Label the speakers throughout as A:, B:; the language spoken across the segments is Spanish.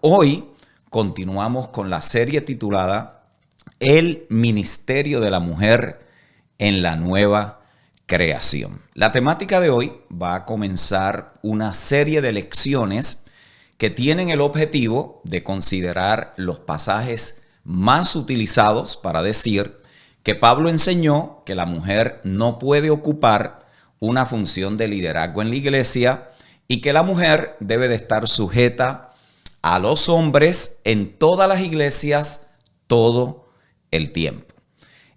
A: Hoy continuamos con la serie titulada El Ministerio de la Mujer en la Nueva Creación. La temática de hoy va a comenzar una serie de lecciones que tienen el objetivo de considerar los pasajes más utilizados para decir que Pablo enseñó que la mujer no puede ocupar una función de liderazgo en la iglesia y que la mujer debe de estar sujeta a los hombres en todas las iglesias todo el tiempo.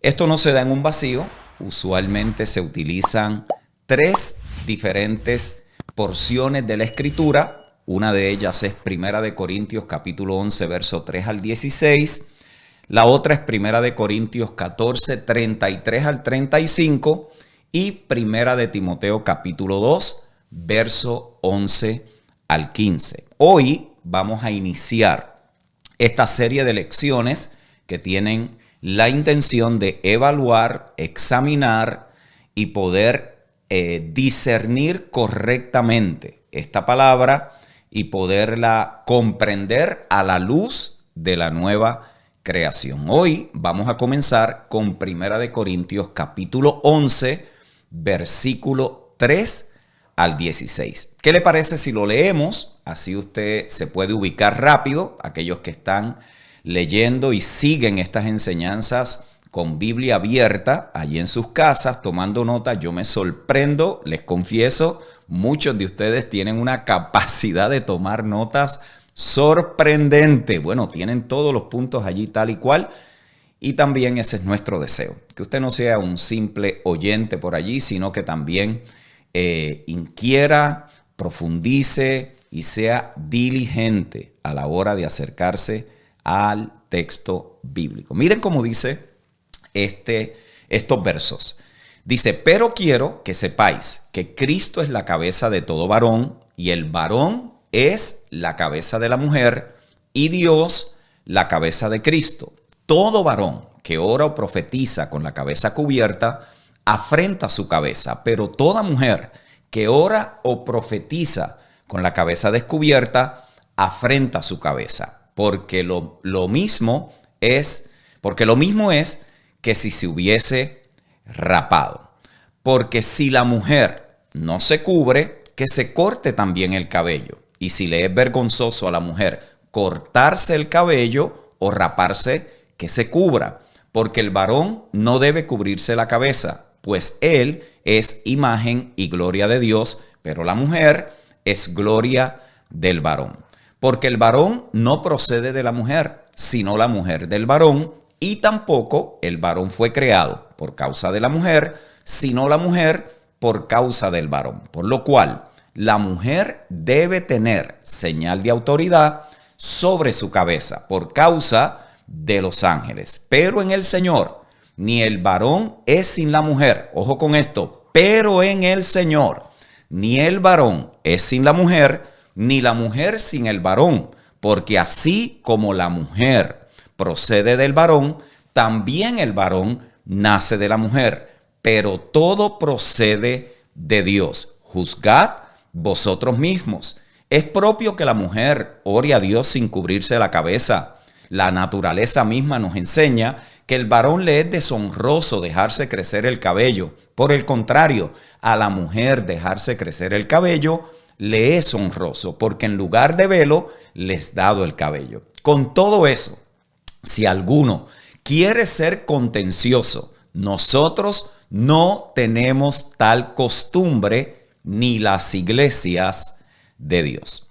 A: Esto no se da en un vacío. Usualmente se utilizan tres diferentes porciones de la Escritura. Una de ellas es 1 Corintios capítulo 11, verso 3 al 16. La otra es 1 Corintios 14, 33 al 35. Y 1 Timoteo capítulo 2, verso 11 al 15. Hoy vamos a iniciar esta serie de lecciones que tienen la intención de evaluar, examinar y poder discernir correctamente esta palabra y poderla comprender a la luz de la nueva creación. Hoy vamos a comenzar con 1 Corintios capítulo 11, versículo 3 al 16. ¿Qué le parece si lo leemos? Así usted se puede ubicar rápido. Aquellos que están leyendo y siguen estas enseñanzas con Biblia abierta allí en sus casas, tomando nota, yo me sorprendo, les confieso, muchos de ustedes tienen una capacidad de tomar notas sorprendente. Bueno, tienen todos los puntos allí tal y cual. Y también ese es nuestro deseo, que usted no sea un simple oyente por allí, sino que también inquiera, profundice y sea diligente a la hora de acercarse al texto bíblico. Miren cómo dice estos versos. Dice, pero quiero que sepáis que Cristo es la cabeza de todo varón y el varón es la cabeza de la mujer y Dios la cabeza de Cristo. Todo varón que ora o profetiza con la cabeza cubierta afrenta su cabeza, pero toda mujer que ora o profetiza con la cabeza descubierta afrenta su cabeza, porque lo mismo es que si se hubiese rapado. Porque si la mujer no se cubre, que se corte también el cabello. Y si le es vergonzoso a la mujer cortarse el cabello o raparse, que se cubra. Porque el varón no debe cubrirse la cabeza, pues él es imagen y gloria de Dios, pero la mujer es gloria del varón. Porque el varón no procede de la mujer, sino la mujer del varón, y tampoco el varón fue creado por causa de la mujer, sino la mujer por causa del varón. Por lo cual, la mujer debe tener señal de autoridad sobre su cabeza por causa de los ángeles. Pero en el Señor, ni el varón es sin la mujer. Ojo con esto. Pero en el Señor, ni el varón es sin la mujer, ni la mujer sin el varón. Porque así como la mujer procede del varón, también el varón nace de la mujer. Pero todo procede de Dios. Juzgad vosotros mismos. Es propio que la mujer ore a Dios sin cubrirse la cabeza. La naturaleza misma nos enseña que el varón le es deshonroso dejarse crecer el cabello. Por el contrario, a la mujer dejarse crecer el cabello le es honroso, porque en lugar de velo le es dado el cabello. Con todo eso, si alguno quiere ser contencioso, nosotros no tenemos tal costumbre ni las iglesias de Dios.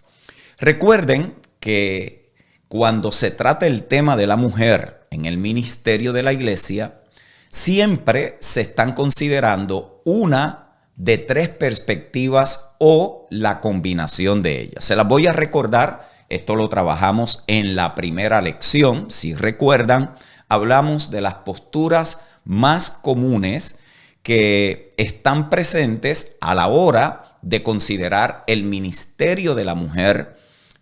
A: Recuerden que cuando se trata el tema de la mujer en el ministerio de la iglesia, siempre se están considerando una de tres perspectivas o la combinación de ellas. Se las voy a recordar, esto lo trabajamos en la primera lección. Si recuerdan, hablamos de las posturas más comunes que están presentes a la hora de considerar el ministerio de la mujer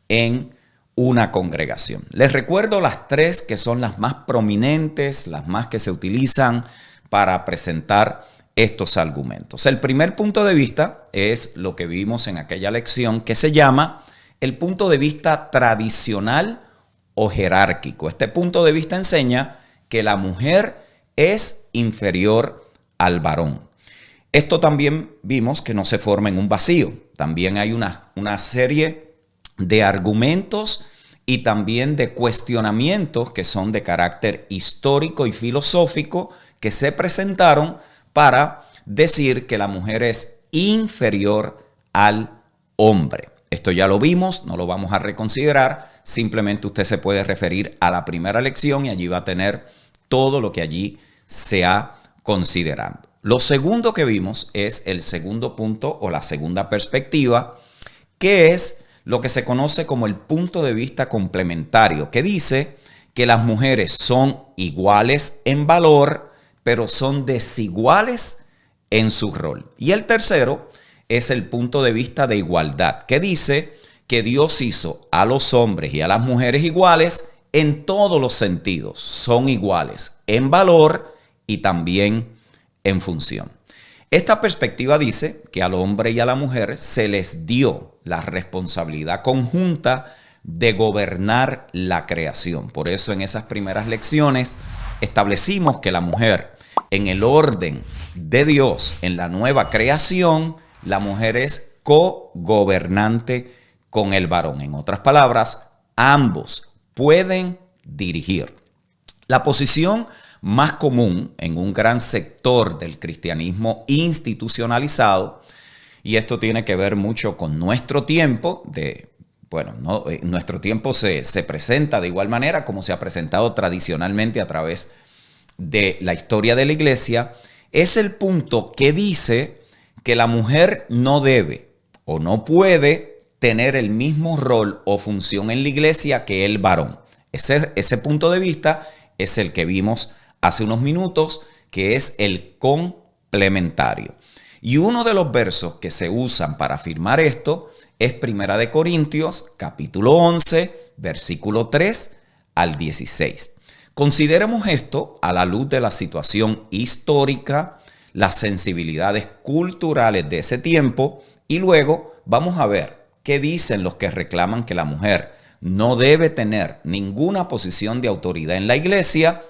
A: en una congregación. Les recuerdo las tres que son las más prominentes, las más que se utilizan para presentar estos argumentos. El primer punto de vista es lo que vimos en aquella lección que se llama el punto de vista tradicional o jerárquico. Este punto de vista enseña que la mujer es inferior al varón. Esto también vimos que no se forma en un vacío. También hay una serie de argumentos y también de cuestionamientos que son de carácter histórico y filosófico que se presentaron para decir que la mujer es inferior al hombre. Esto ya lo vimos, no lo vamos a reconsiderar. Simplemente usted se puede referir a la primera lección y allí va a tener todo lo que allí se ha considerado. Lo segundo que vimos es el segundo punto o la segunda perspectiva, que es lo que se conoce como el punto de vista complementario, que dice que las mujeres son iguales en valor, pero son desiguales en su rol. Y el tercero es el punto de vista de igualdad, que dice que Dios hizo a los hombres y a las mujeres iguales en todos los sentidos. Son iguales en valor y también en función. Esta perspectiva dice que al hombre y a la mujer se les dio la responsabilidad conjunta de gobernar la creación. Por eso en esas primeras lecciones establecimos que la mujer, en el orden de Dios, en la nueva creación, la mujer es co-gobernante con el varón. En otras palabras, ambos pueden dirigir. La posición más común en un gran sector del cristianismo institucionalizado, y esto tiene que ver mucho con nuestro tiempo, nuestro tiempo se presenta de igual manera como se ha presentado tradicionalmente a través de la historia de la iglesia, es el punto que dice que la mujer no debe o no puede tener el mismo rol o función en la iglesia que el varón. Ese punto de vista es el que vimos hace unos minutos, que es el complementario. Y uno de los versos que se usan para afirmar esto es 1 Corintios, capítulo 11, versículo 3 al 16. Consideremos esto a la luz de la situación histórica, las sensibilidades culturales de ese tiempo, y luego vamos a ver qué dicen los que reclaman que la mujer no debe tener ninguna posición de autoridad en la iglesia,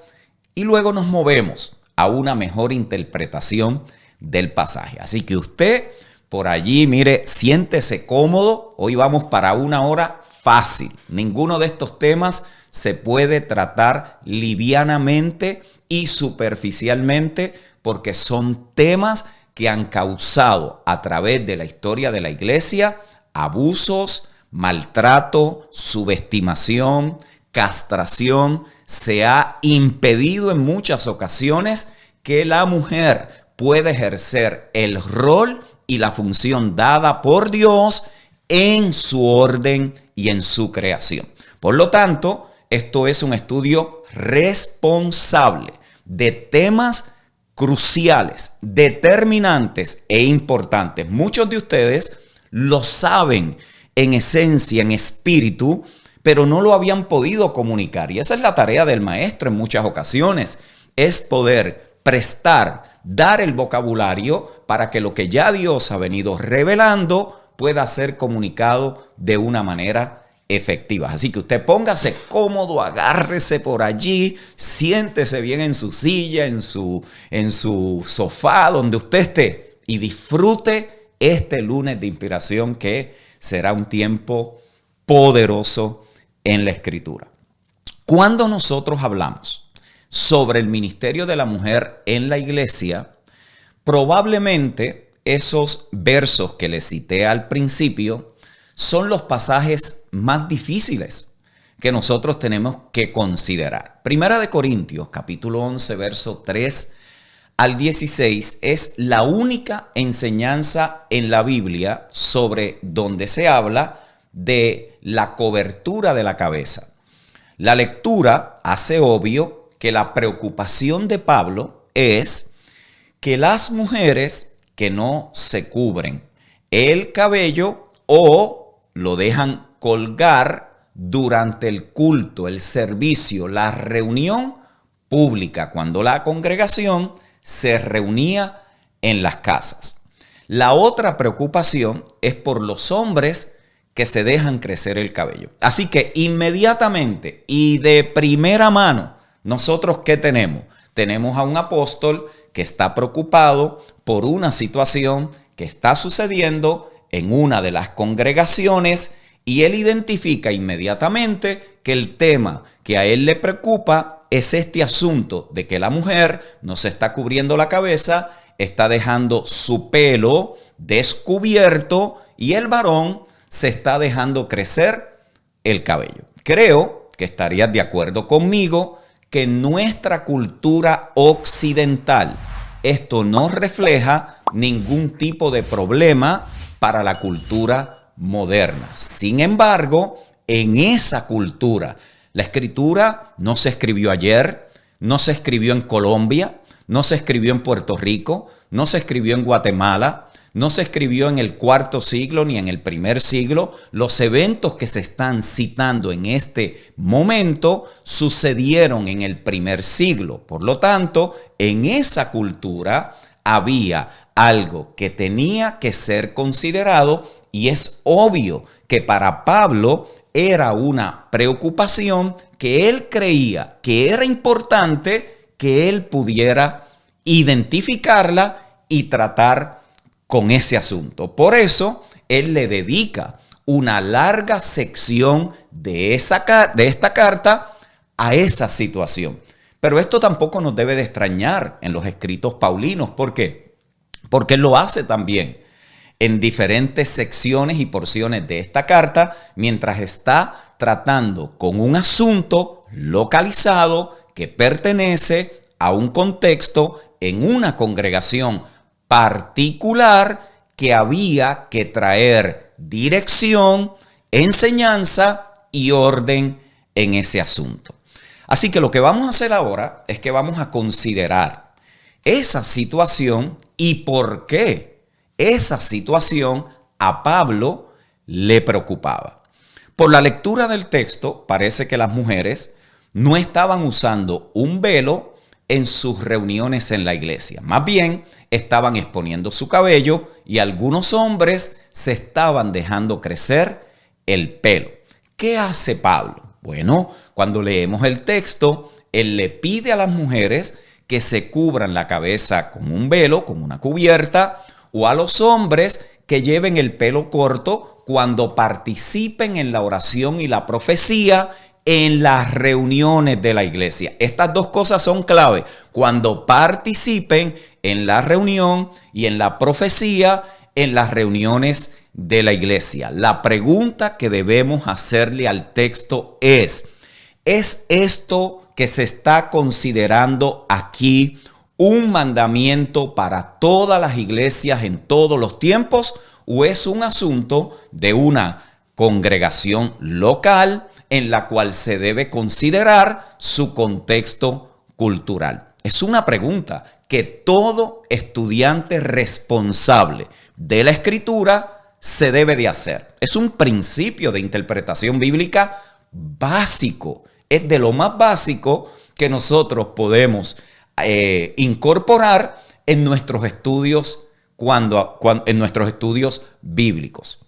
A: y luego nos movemos a una mejor interpretación del pasaje. Así que usted por allí, mire, siéntese cómodo. Hoy vamos para una hora fácil. Ninguno de estos temas se puede tratar livianamente y superficialmente, porque son temas que han causado a través de la historia de la iglesia abusos, maltrato, subestimación, castración. Se ha impedido en muchas ocasiones que la mujer pueda ejercer el rol y la función dada por Dios en su orden y en su creación. Por lo tanto, esto es un estudio responsable de temas cruciales, determinantes e importantes. Muchos de ustedes lo saben en esencia, en espíritu, pero no lo habían podido comunicar. Y esa es la tarea del maestro en muchas ocasiones, es poder dar el vocabulario para que lo que ya Dios ha venido revelando pueda ser comunicado de una manera efectiva. Así que usted póngase cómodo, agárrese por allí, siéntese bien en su silla, en su sofá, donde usted esté, y disfrute este lunes de inspiración, que será un tiempo poderoso en la Escritura. Cuando nosotros hablamos sobre el ministerio de la mujer en la iglesia, probablemente esos versos que les cité al principio son los pasajes más difíciles que nosotros tenemos que considerar. 1 Corintios, capítulo 11, verso 3 al 16, es la única enseñanza en la Biblia sobre donde se habla de la cobertura de la cabeza. La lectura hace obvio que la preocupación de Pablo es que las mujeres que no se cubren el cabello o lo dejan colgar durante el culto, el servicio, la reunión pública, cuando la congregación se reunía en las casas. La otra preocupación es por los hombres que se dejan crecer el cabello. Así que inmediatamente y de primera mano, nosotros ¿qué tenemos? Tenemos a un apóstol que está preocupado por una situación que está sucediendo en una de las congregaciones y él identifica inmediatamente que el tema que a él le preocupa es este asunto de que la mujer no se está cubriendo la cabeza, está dejando su pelo descubierto y el varón se está dejando crecer el cabello. Creo que estarías de acuerdo conmigo que en nuestra cultura occidental esto no refleja ningún tipo de problema para la cultura moderna. Sin embargo, en esa cultura, la escritura no se escribió ayer, no se escribió en Colombia, no se escribió en Puerto Rico, no se escribió en Guatemala, no se escribió en el cuarto siglo ni en el primer siglo. Los eventos que se están citando en este momento sucedieron en el primer siglo. Por lo tanto, en esa cultura había algo que tenía que ser considerado y es obvio que para Pablo era una preocupación que él creía que era importante que él pudiera identificarla y tratar con ese asunto. Por eso, él le dedica una larga sección de esta carta a esa situación. Pero esto tampoco nos debe de extrañar en los escritos paulinos. ¿Por qué? Porque él lo hace también en diferentes secciones y porciones de esta carta, mientras está tratando con un asunto localizado que pertenece a un contexto en una congregación particular que había que traer dirección, enseñanza y orden en ese asunto. Así que lo que vamos a hacer ahora es que vamos a considerar esa situación y por qué esa situación a Pablo le preocupaba. Por la lectura del texto, parece que las mujeres no estaban usando un velo en sus reuniones en la iglesia. Más bien, estaban exponiendo su cabello y algunos hombres se estaban dejando crecer el pelo. ¿Qué hace Pablo? Bueno, cuando leemos el texto, él le pide a las mujeres que se cubran la cabeza con un velo, con una cubierta, o a los hombres que lleven el pelo corto cuando participen en la oración y la profecía en las reuniones de la iglesia. Estas dos cosas son clave. Cuando participen en la reunión y en la profecía en las reuniones de la iglesia. La pregunta que debemos hacerle al texto ¿es esto que se está considerando aquí un mandamiento para todas las iglesias en todos los tiempos o es un asunto de una congregación local en la cual se debe considerar su contexto cultural? Es una pregunta que todo estudiante responsable de la escritura se debe de hacer. Es un principio de interpretación bíblica básico. Es de lo más básico que nosotros podemos incorporar en nuestros estudios en nuestros estudios bíblicos.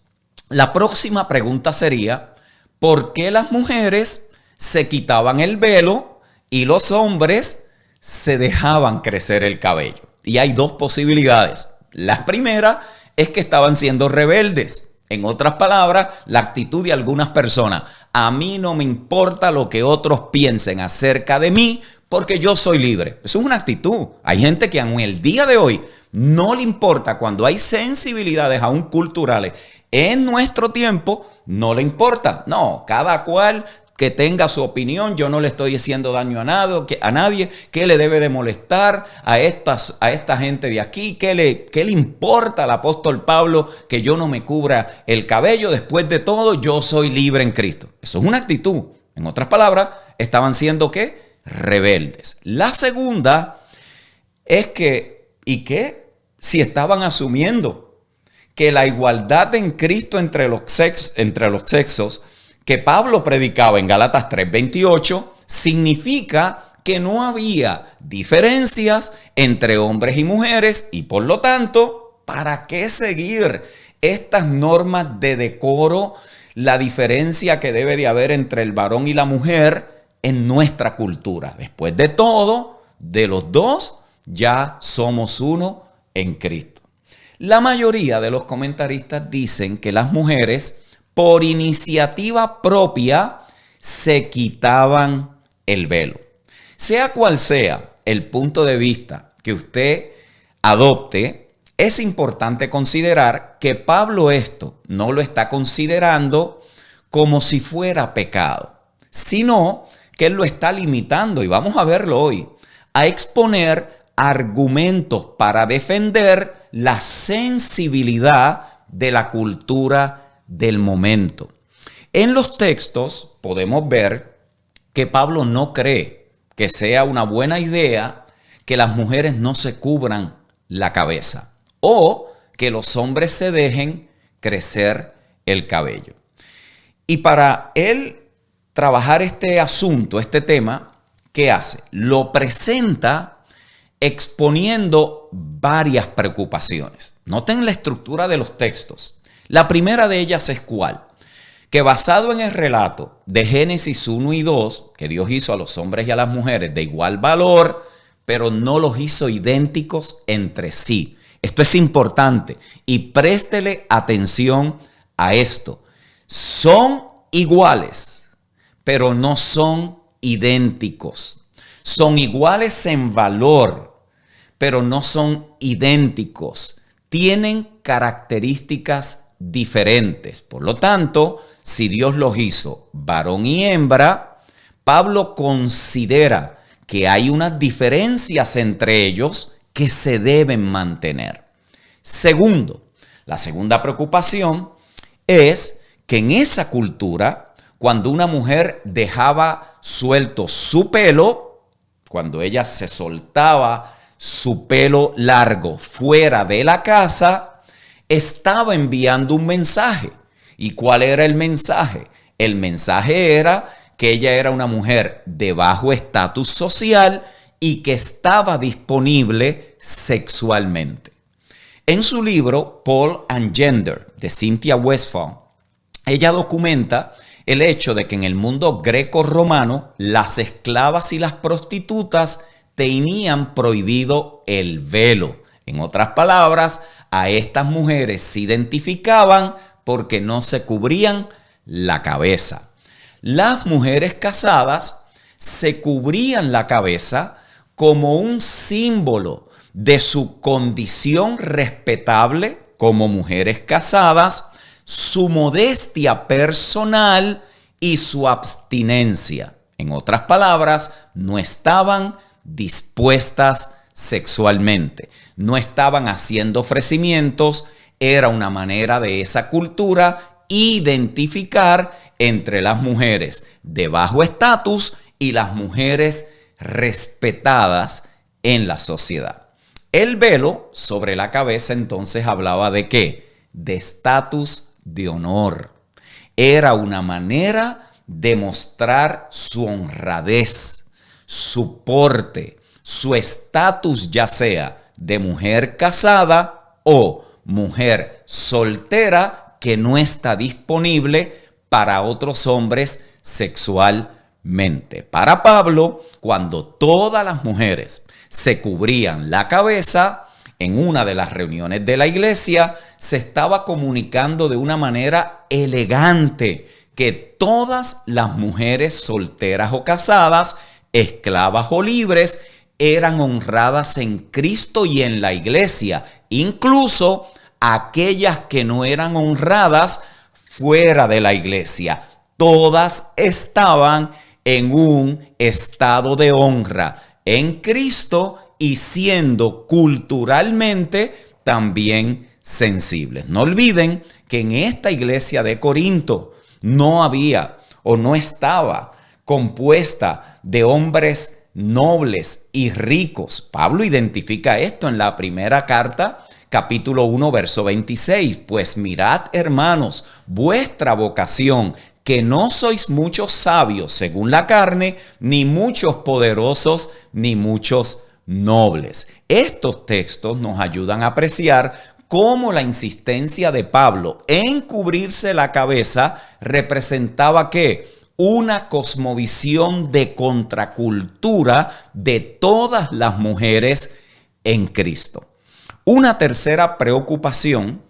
A: La próxima pregunta sería: ¿por qué las mujeres se quitaban el velo y los hombres se dejaban crecer el cabello? Y hay dos posibilidades. La primera es que estaban siendo rebeldes. En otras palabras, la actitud de algunas personas: a mí no me importa lo que otros piensen acerca de mí porque yo soy libre. Eso es una actitud. Hay gente que aún el día de hoy no le importa cuando hay sensibilidades aún culturales. En nuestro tiempo no le importa. No, cada cual que tenga su opinión. Yo no le estoy haciendo daño a nadie. ¿Qué le debe de molestar a esta gente de aquí? ¿Qué le importa al apóstol Pablo que yo no me cubra el cabello? Después de todo, yo soy libre en Cristo. Eso es una actitud. En otras palabras, estaban siendo ¿qué? Rebeldes. La segunda es que, ¿y qué? Si estaban asumiendo que la igualdad en Cristo entre los sexos que Pablo predicaba en Gálatas 3:28 significa que no había diferencias entre hombres y mujeres y por lo tanto, ¿para qué seguir estas normas de decoro la diferencia que debe de haber entre el varón y la mujer en nuestra cultura. Después de todo, de los dos, ya somos uno en Cristo. La mayoría de los comentaristas dicen que las mujeres, por iniciativa propia, se quitaban el velo. Sea cual sea el punto de vista que usted adopte, es importante considerar que Pablo esto no lo está considerando como si fuera pecado, sino que él lo está limitando, y vamos a verlo hoy, a exponer argumentos para defender la sensibilidad de la cultura del momento. En los textos podemos ver que Pablo no cree que sea una buena idea que las mujeres no se cubran la cabeza o que los hombres se dejen crecer el cabello. Y para él trabajar este asunto, este tema, ¿qué hace? Lo presenta exponiendo varias preocupaciones. Noten la estructura de los textos. La primera de ellas es ¿cuál? Que basado en el relato de Génesis 1 y 2, que Dios hizo a los hombres y a las mujeres de igual valor, pero no los hizo idénticos entre sí. Esto es importante y préstele atención a esto. Son iguales, pero no son idénticos. Son iguales en valor, pero no son idénticos. Tienen características diferentes. Por lo tanto, si Dios los hizo varón y hembra, Pablo considera que hay unas diferencias entre ellos que se deben mantener. Segundo, la segunda preocupación es que en esa cultura, cuando una mujer dejaba suelto su pelo, cuando ella se soltaba su pelo largo fuera de la casa, estaba enviando un mensaje. ¿Y cuál era el mensaje? El mensaje era que ella era una mujer de bajo estatus social y que estaba disponible sexualmente. En su libro Paul and Gender de Cynthia Westphal, ella documenta el hecho de que en el mundo greco-romano las esclavas y las prostitutas tenían prohibido el velo. En otras palabras, a estas mujeres se identificaban porque no se cubrían la cabeza. Las mujeres casadas se cubrían la cabeza como un símbolo de su condición respetable como mujeres casadas, su modestia personal y su abstinencia. En otras palabras, no estaban dispuestas sexualmente, no estaban haciendo ofrecimientos. Era una manera de esa cultura identificar entre las mujeres de bajo estatus y las mujeres respetadas en la sociedad. El velo sobre la cabeza entonces hablaba de ¿qué? De estatus de honor. Era una manera de mostrar su honradez, su porte, su estatus, ya sea de mujer casada o mujer soltera que no está disponible para otros hombres sexualmente. Para Pablo, cuando todas las mujeres se cubrían la cabeza, en una de las reuniones de la iglesia, se estaba comunicando de una manera elegante que todas las mujeres solteras o casadas, esclavas o libres, eran honradas en Cristo y en la iglesia, incluso aquellas que no eran honradas fuera de la iglesia. Todas estaban en un estado de honra en Cristo y siendo culturalmente también sensibles. No olviden que en esta iglesia de Corinto no había o no estaba compuesta de hombres nobles y ricos. Pablo identifica esto en la primera carta, capítulo 1, verso 26. Pues mirad, hermanos, vuestra vocación, que no sois muchos sabios según la carne, ni muchos poderosos, ni muchos nobles. Estos textos nos ayudan a apreciar cómo la insistencia de Pablo en cubrirse la cabeza representaba ¿qué? Una cosmovisión de contracultura de todas las mujeres en Cristo. Una tercera preocupación,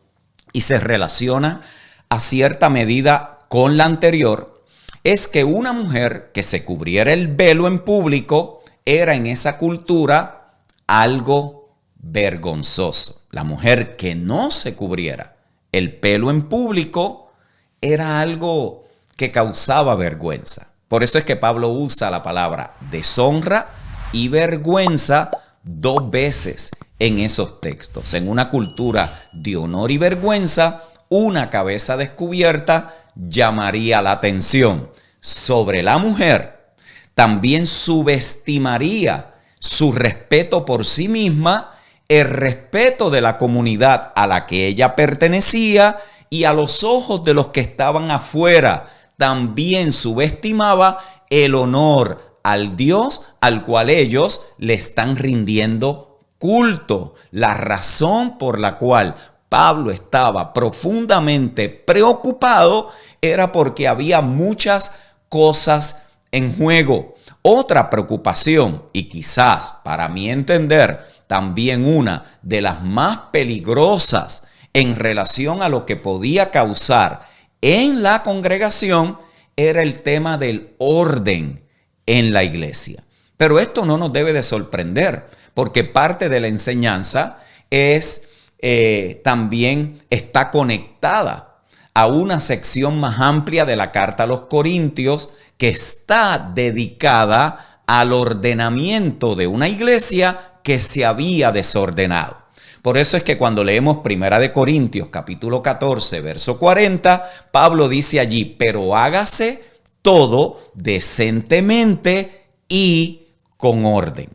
A: y se relaciona a cierta medida con la anterior, es que una mujer que se cubriera el velo en público era en esa cultura algo vergonzoso. La mujer que no se cubriera el pelo en público era algo que causaba vergüenza. Por eso es que Pablo usa la palabra deshonra y vergüenza 2 veces en esos textos. En una cultura de honor y vergüenza, una cabeza descubierta llamaría la atención sobre la mujer. También subestimaría su respeto por sí misma, el respeto de la comunidad a la que ella pertenecía y a los ojos de los que estaban afuera. También subestimaba el honor al Dios al cual ellos le están rindiendo culto. La razón por la cual Pablo estaba profundamente preocupado era porque había muchas cosas en juego. Otra preocupación, y quizás para mi entender también una de las más peligrosas en relación a lo que podía causar en la congregación, era el tema del orden en la iglesia. Pero esto no nos debe de sorprender, porque parte de la enseñanza también está conectada a una sección más amplia de la carta a los Corintios que está dedicada al ordenamiento de una iglesia que se había desordenado. Por eso es que cuando leemos 1 Corintios capítulo 14, verso 40, Pablo dice allí, pero hágase todo decentemente y con orden.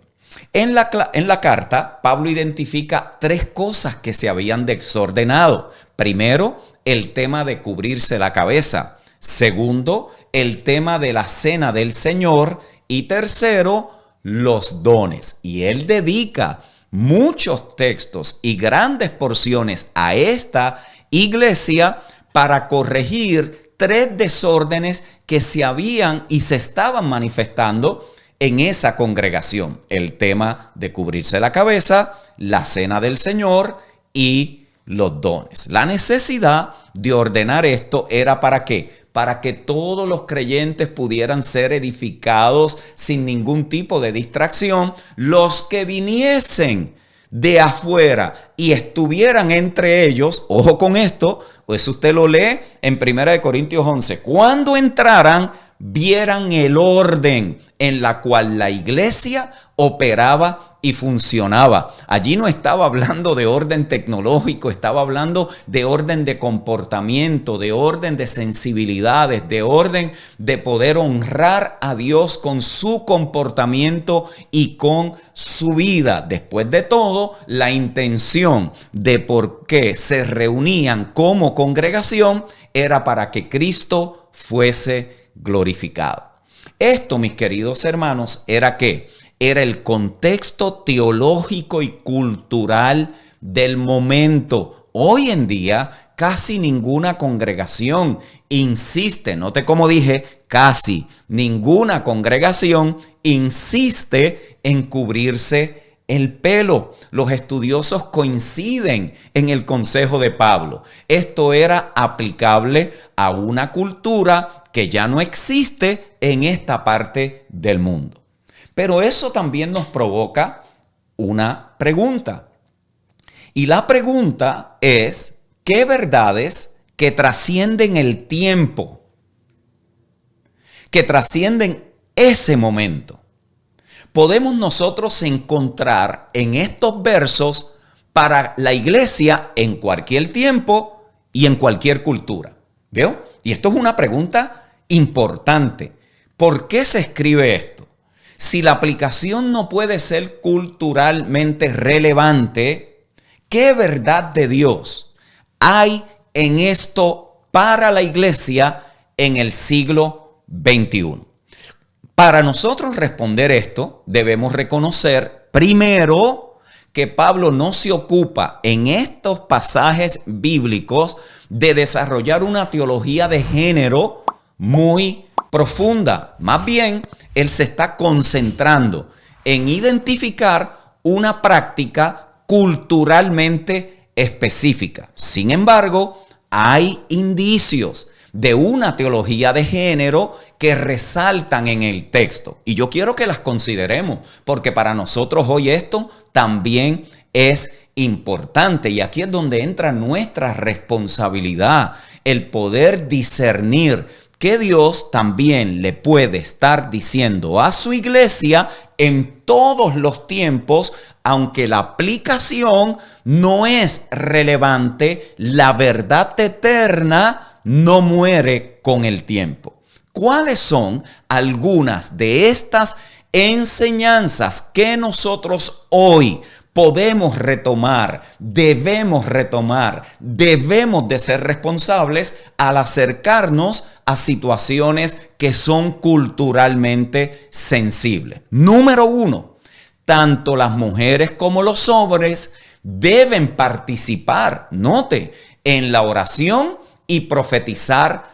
A: En la carta, Pablo identifica 3 cosas que se habían desordenado. Primero, el tema de cubrirse la cabeza. Segundo, el tema de la cena del Señor. Y tercero, los dones. Y él dedica muchos textos y grandes porciones a esta iglesia para corregir 3 desórdenes que se habían y se estaban manifestando en esa congregación. El tema de cubrirse la cabeza, la cena del Señor y los dones. La necesidad de ordenar esto era ¿para qué? Para que todos los creyentes pudieran ser edificados sin ningún tipo de distracción. Los que viniesen de afuera y estuvieran entre ellos, ojo con esto, pues usted lo lee en 1 Corintios 11, cuando entraran, vieran el orden en la cual la iglesia operaba y funcionaba. Allí no estaba hablando de orden tecnológico, estaba hablando de orden de comportamiento, de orden de sensibilidades, de orden de poder honrar a Dios con su comportamiento y con su vida. Después de todo, la intención de por qué se reunían como congregación era para que Cristo fuese glorificado. Esto, mis queridos hermanos, ¿era qué? Era el contexto teológico y cultural del momento. Hoy en día, casi ninguna congregación insiste, note como dije, casi ninguna congregación insiste en cubrirse el pelo. Los estudiosos coinciden en el consejo de Pablo. Esto era aplicable a una cultura que ya no existe en esta parte del mundo. Pero eso también nos provoca una pregunta. Y la pregunta es, ¿qué verdades que trascienden el tiempo, que trascienden ese momento, podemos nosotros encontrar en estos versos para la iglesia en cualquier tiempo y en cualquier cultura? ¿Veo? Y esto es una pregunta importante. ¿Por qué se escribe esto? Si la aplicación no puede ser culturalmente relevante, ¿qué verdad de Dios hay en esto para la iglesia en el siglo XXI? Para nosotros responder esto, debemos reconocer primero que Pablo no se ocupa en estos pasajes bíblicos de desarrollar una teología de género muy profunda. Más bien, él se está concentrando en identificar una práctica culturalmente específica. Sin embargo, hay indicios de una teología de género que resaltan en el texto. Y yo quiero que las consideremos, porque para nosotros hoy esto también es importante. Y aquí es donde entra nuestra responsabilidad, el poder discernir que Dios también le puede estar diciendo a su iglesia en todos los tiempos, aunque la aplicación no es relevante, la verdad eterna no muere con el tiempo. ¿Cuáles son algunas de estas enseñanzas que nosotros hoy podemos retomar, debemos de ser responsables al acercarnos a situaciones que son culturalmente sensibles? Número 1, tanto las mujeres como los hombres deben participar, note, en la oración y profetizar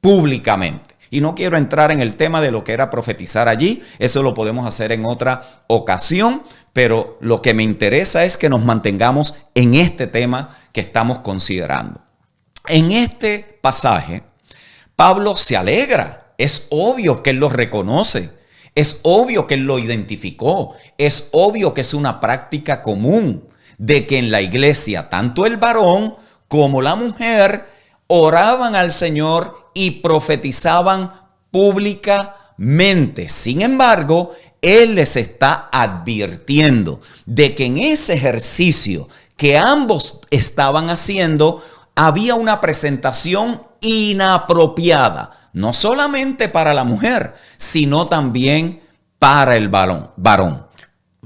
A: públicamente. Y no quiero entrar en el tema de lo que era profetizar allí, eso lo podemos hacer en otra ocasión, pero lo que me interesa es que nos mantengamos en este tema que estamos considerando. En este pasaje, Pablo se alegra, es obvio que él lo reconoce, es obvio que él lo identificó, es obvio que es una práctica común de que en la iglesia tanto el varón como la mujer oraban al Señor y profetizaban públicamente. Sin embargo, él les está advirtiendo de que en ese ejercicio que ambos estaban haciendo había una presentación inapropiada, no solamente para la mujer, sino también para el varón.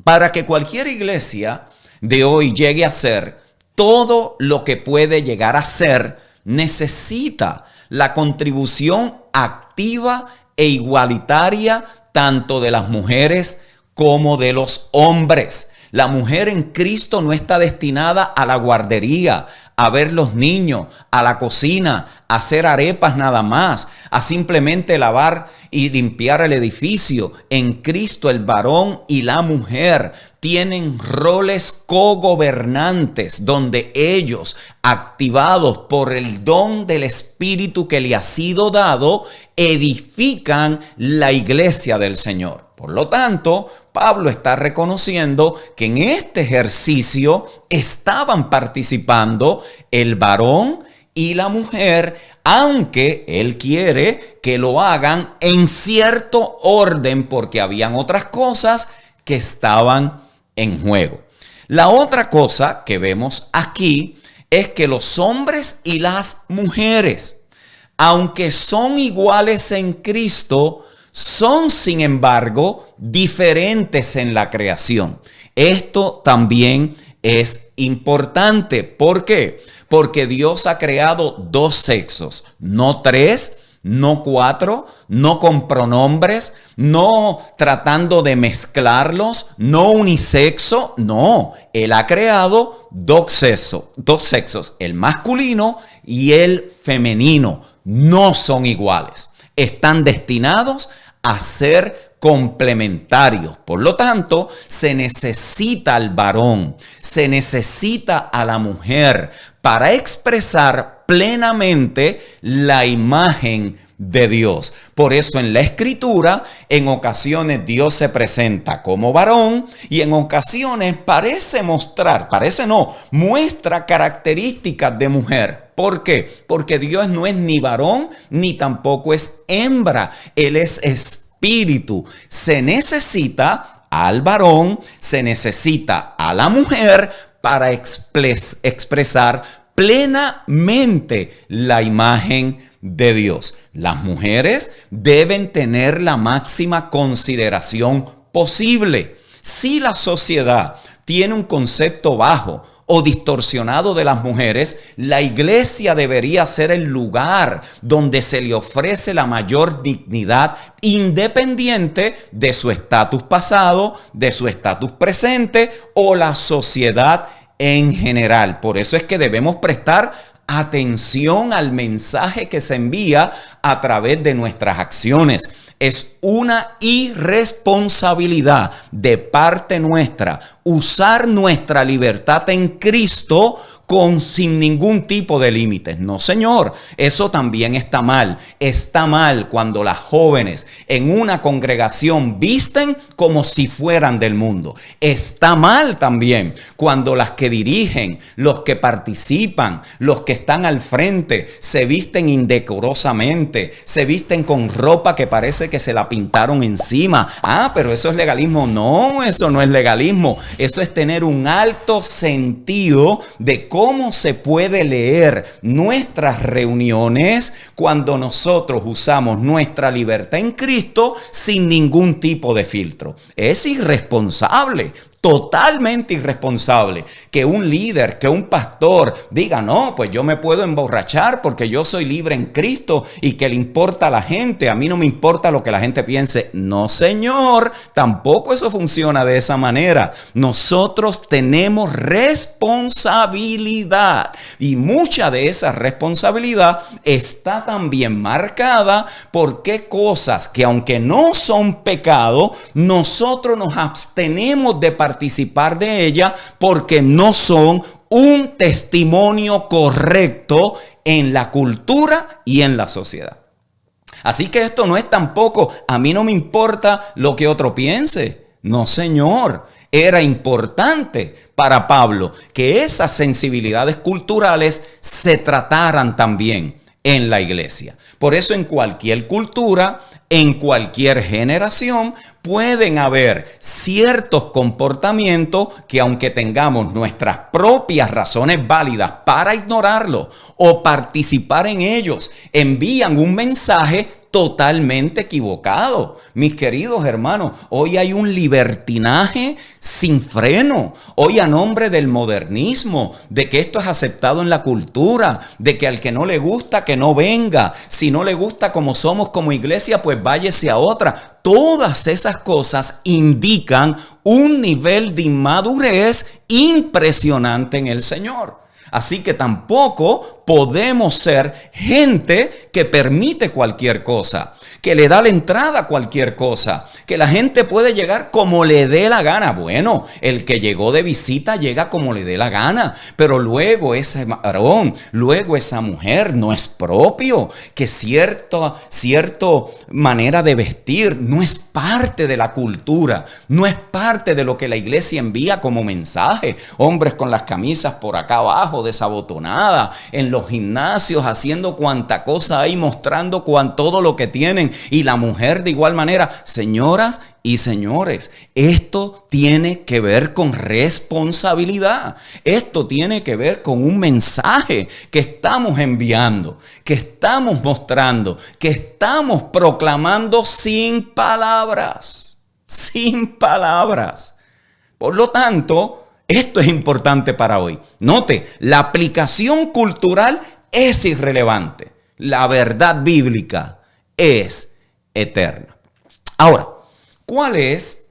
A: Para que cualquier iglesia de hoy llegue a ser todo lo que puede llegar a ser, necesita la contribución activa e igualitaria tanto de las mujeres como de los hombres. La mujer en Cristo no está destinada a la guardería, a ver los niños, a la cocina, a hacer arepas nada más, a simplemente lavar y limpiar el edificio. En Cristo el varón y la mujer tienen roles cogobernantes donde ellos, activados por el don del Espíritu que le ha sido dado, edifican la iglesia del Señor. Por lo tanto, Pablo está reconociendo que en este ejercicio estaban participando el varón y la mujer, aunque él quiere que lo hagan en cierto orden porque habían otras cosas que estaban en juego. La otra cosa que vemos aquí es que los hombres y las mujeres, aunque son iguales en Cristo, son sin embargo diferentes en la creación. Esto también es importante. ¿Por qué? Porque Dios ha creado dos sexos, no tres, no cuatro, no con pronombres, no tratando de mezclarlos, no unisexo, no. Él ha creado dos sexos, el masculino y el femenino. No son iguales, están destinados a ser complementarios. Por lo tanto, se necesita al varón, se necesita a la mujer para expresar plenamente la imagen de Dios. Por eso en la Escritura, en ocasiones Dios se presenta como varón y en ocasiones muestra características de mujer. ¿Por qué? Porque Dios no es ni varón ni tampoco es hembra. Él es espíritu. Se necesita al varón, se necesita a la mujer para expresar plenamente la imagen de Dios. Las mujeres deben tener la máxima consideración posible. Si la sociedad tiene un concepto bajo o distorsionado de las mujeres, la iglesia debería ser el lugar donde se le ofrece la mayor dignidad, independiente de su estatus pasado, de su estatus presente o la sociedad en general. Por eso es que debemos prestar atención al mensaje que se envía a través de nuestras acciones. Es una irresponsabilidad de parte nuestra usar nuestra libertad en Cristo sin ningún tipo de límites. No, señor, eso también está mal. Está mal cuando las jóvenes en una congregación visten como si fueran del mundo. Está mal también cuando las que dirigen, los que participan, los que están al frente, se visten indecorosamente, se visten con ropa que parece que se la pintaron encima. Pero eso es legalismo. No, eso no es legalismo. Eso es tener un alto sentido de cómo se puede leer nuestras reuniones cuando nosotros usamos nuestra libertad en Cristo sin ningún tipo de filtro. Es irresponsable. Totalmente irresponsable que un líder, que un pastor diga, no, pues yo me puedo emborrachar porque yo soy libre en Cristo y que le importa a la gente, a mí no me importa lo que la gente piense. No, señor, tampoco eso funciona de esa manera. Nosotros tenemos responsabilidad y mucha de esa responsabilidad está también marcada por qué cosas que aunque no son pecado, nosotros nos abstenemos de participar de ella porque no son un testimonio correcto en la cultura y en la sociedad. Así que esto no es tampoco, a mí no me importa lo que otro piense. No, señor. Era importante para Pablo que esas sensibilidades culturales se trataran también en la iglesia. Por eso en cualquier cultura, en cualquier generación, pueden haber ciertos comportamientos que aunque tengamos nuestras propias razones válidas para ignorarlos o participar en ellos, envían un mensaje totalmente equivocado. Mis queridos hermanos, hoy hay un libertinaje sin freno. Hoy a nombre del modernismo, de que esto es aceptado en la cultura, de que al que no le gusta, que no venga. Si no le gusta como somos como iglesia, pues váyase a otra. Todas esas cosas indican un nivel de inmadurez impresionante en el Señor. Así que tampoco podemos ser gente que permite cualquier cosa, que le da la entrada a cualquier cosa, que la gente puede llegar como le dé la gana. Bueno, el que llegó de visita llega como le dé la gana, pero luego ese varón, luego esa mujer no es propio, que cierta manera de vestir no es parte de la cultura, no es parte de lo que la iglesia envía como mensaje. Hombres con las camisas por acá abajo, desabotonada, en los gimnasios haciendo cuanta cosa hay, mostrando todo lo que tienen, y la mujer de igual manera. Señoras y señores, esto tiene que ver con responsabilidad. Esto tiene que ver con un mensaje que estamos enviando, que estamos mostrando, que estamos proclamando sin palabras. Sin palabras. Por lo tanto, esto es importante para hoy. Note, la aplicación cultural es irrelevante. La verdad bíblica es eterna. Ahora, ¿cuál es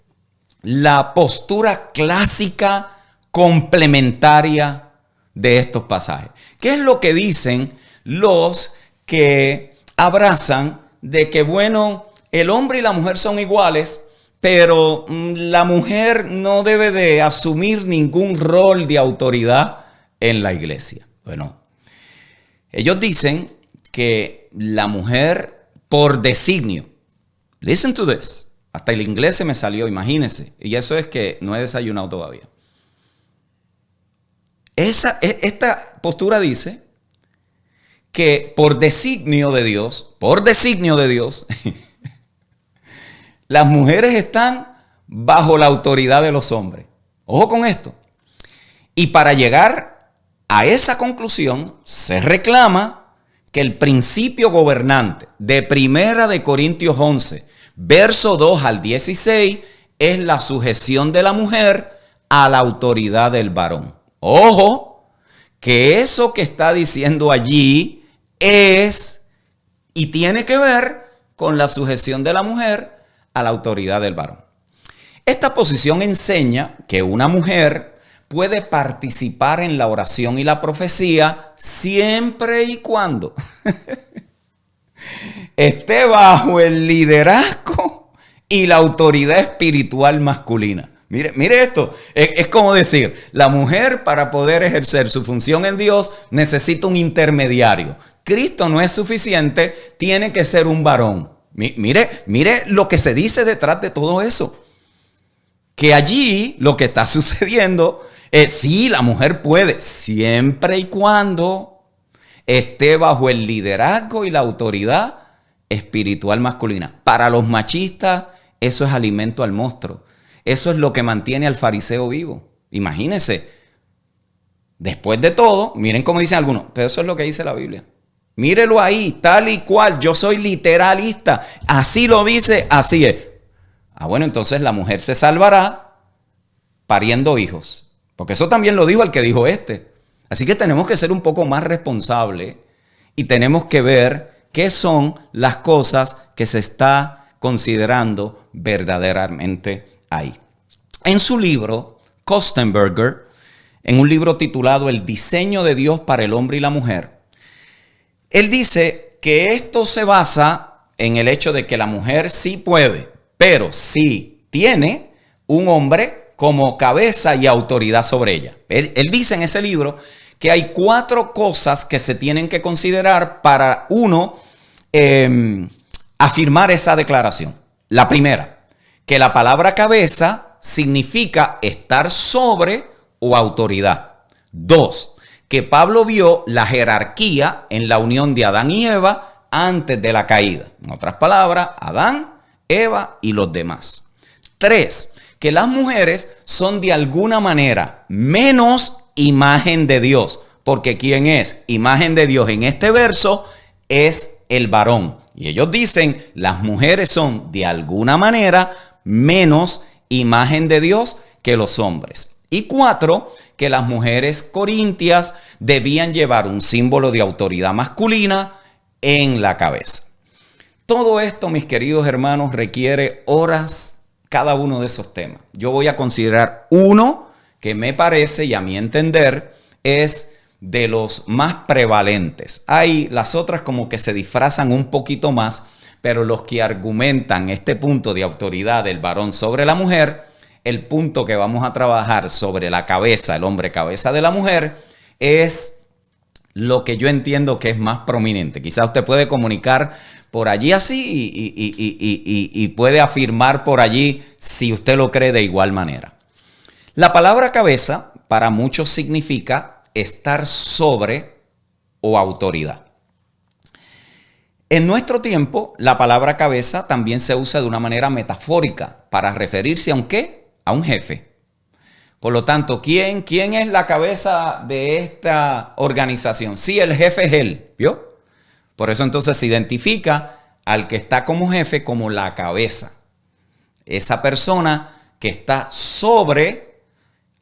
A: la postura clásica complementaria de estos pasajes? ¿Qué es lo que dicen los que abrazan de que, bueno, el hombre y la mujer son iguales, pero la mujer no debe de asumir ningún rol de autoridad en la iglesia? Bueno, ellos dicen que la mujer por designio, listen to this, hasta el inglés se me salió, imagínense, y eso es que no he desayunado todavía. Esta postura dice que por designio de Dios, las mujeres están bajo la autoridad de los hombres. Ojo con esto. Y para llegar a esa conclusión, se reclama que el principio gobernante de 1 de Corintios 11, verso 2 al 16, es la sujeción de la mujer a la autoridad del varón. Ojo, que eso que está diciendo allí es y tiene que ver con la sujeción de la mujer a la autoridad del varón. Esta posición enseña que una mujer puede participar en la oración y la profecía siempre y cuando esté bajo el liderazgo y la autoridad espiritual masculina. Mire esto, es como decir, la mujer para poder ejercer su función en Dios necesita un intermediario. Cristo no es suficiente, tiene que ser un varón. Mire lo que se dice detrás de todo eso. Que allí lo que está sucediendo es, sí, la mujer puede, siempre y cuando esté bajo el liderazgo y la autoridad espiritual masculina. Para los machistas, eso es alimento al monstruo. Eso es lo que mantiene al fariseo vivo. Imagínense. Después de todo, miren cómo dicen algunos, pero eso es lo que dice la Biblia. Mírelo ahí, tal y cual, yo soy literalista. Así lo dice, así es. Bueno, entonces la mujer se salvará pariendo hijos. Porque eso también lo dijo el que dijo este. Así que tenemos que ser un poco más responsables y tenemos que ver qué son las cosas que se está considerando verdaderamente ahí. En su libro, Kostenberger, en un libro titulado El diseño de Dios para el hombre y la mujer, él dice que esto se basa en el hecho de que la mujer sí puede, pero sí tiene un hombre como cabeza y autoridad sobre ella. Él dice en ese libro que hay 4 cosas que se tienen que considerar para uno afirmar esa declaración. La primera, que la palabra cabeza significa estar sobre o autoridad. 2, que Pablo vio la jerarquía en la unión de Adán y Eva antes de la caída. En otras palabras, Adán, Eva y los demás. 3, que las mujeres son de alguna manera menos imagen de Dios, porque quien es imagen de Dios en este verso es el varón. Y ellos dicen, las mujeres son de alguna manera menos imagen de Dios que los hombres. Y 4, que las mujeres corintias debían llevar un símbolo de autoridad masculina en la cabeza. Todo esto, mis queridos hermanos, requiere horas cada uno de esos temas. Yo voy a considerar uno que me parece y a mi entender es de los más prevalentes. Hay las otras como que se disfrazan un poquito más, pero los que argumentan este punto de autoridad del varón sobre la mujer, el punto que vamos a trabajar sobre la cabeza, el hombre cabeza de la mujer, es lo que yo entiendo que es más prominente. Quizás usted puede comunicar por allí así y puede afirmar por allí si usted lo cree de igual manera. La palabra cabeza para muchos significa estar sobre o autoridad. En nuestro tiempo, la palabra cabeza también se usa de una manera metafórica para referirse a un ¿qué? A un jefe. Por lo tanto, ¿quién es la cabeza de esta organización? Sí, el jefe es él, ¿vio? Por eso entonces se identifica al que está como jefe como la cabeza. Esa persona que está sobre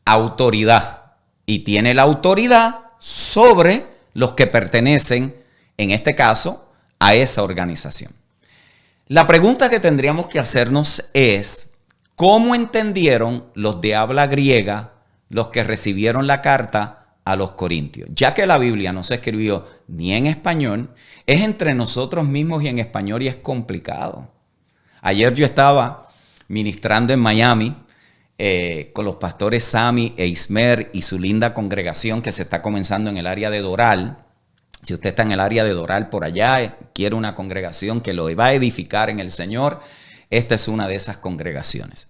A: autoridad y tiene la autoridad sobre los que pertenecen, en este caso, a esa organización. La pregunta que tendríamos que hacernos es, ¿cómo entendieron los de habla griega los que recibieron la carta a los corintios? Ya que la Biblia no se escribió ni en español, es entre nosotros mismos y en español y es complicado. Ayer yo estaba ministrando en Miami con los pastores Sammy e Ismer y su linda congregación que se está comenzando en el área de Doral. Si usted está en el área de Doral por allá, quiere una congregación que lo va a edificar en el Señor, esta es una de esas congregaciones.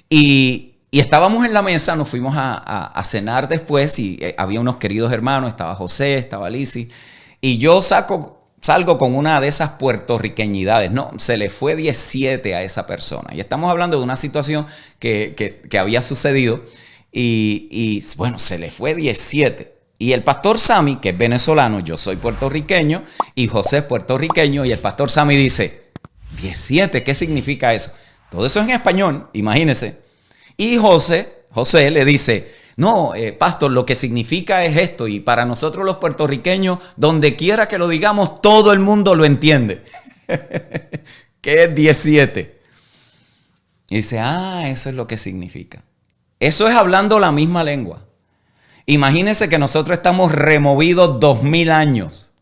A: Y estábamos en la mesa, nos fuimos a cenar después y había unos queridos hermanos, estaba José, estaba Lizzy, y yo salgo con una de esas puertorriqueñidades. No, se le fue 17 a esa persona. Y estamos hablando de una situación que había sucedido y bueno, se le fue 17. Y el pastor Sammy, que es venezolano, yo soy puertorriqueño y José es puertorriqueño, y el pastor Sammy dice, 17, ¿qué significa eso? Todo eso es en español, imagínense. Y José le dice, No, pastor, lo que significa es esto. Y para nosotros los puertorriqueños, donde quiera que lo digamos, todo el mundo lo entiende. ¿Qué es 17? Y dice, eso es lo que significa. Eso es hablando la misma lengua. Imagínense que nosotros estamos removidos 2000 años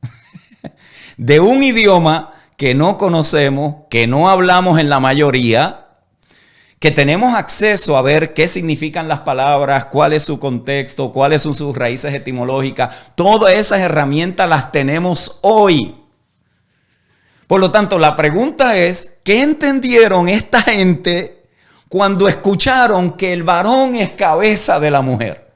A: de un idioma que no conocemos, que no hablamos en la mayoría, que tenemos acceso a ver qué significan las palabras, cuál es su contexto, cuáles son sus raíces etimológicas. Todas esas herramientas las tenemos hoy. Por lo tanto, la pregunta es, ¿qué entendieron esta gente cuando escucharon que el varón es cabeza de la mujer?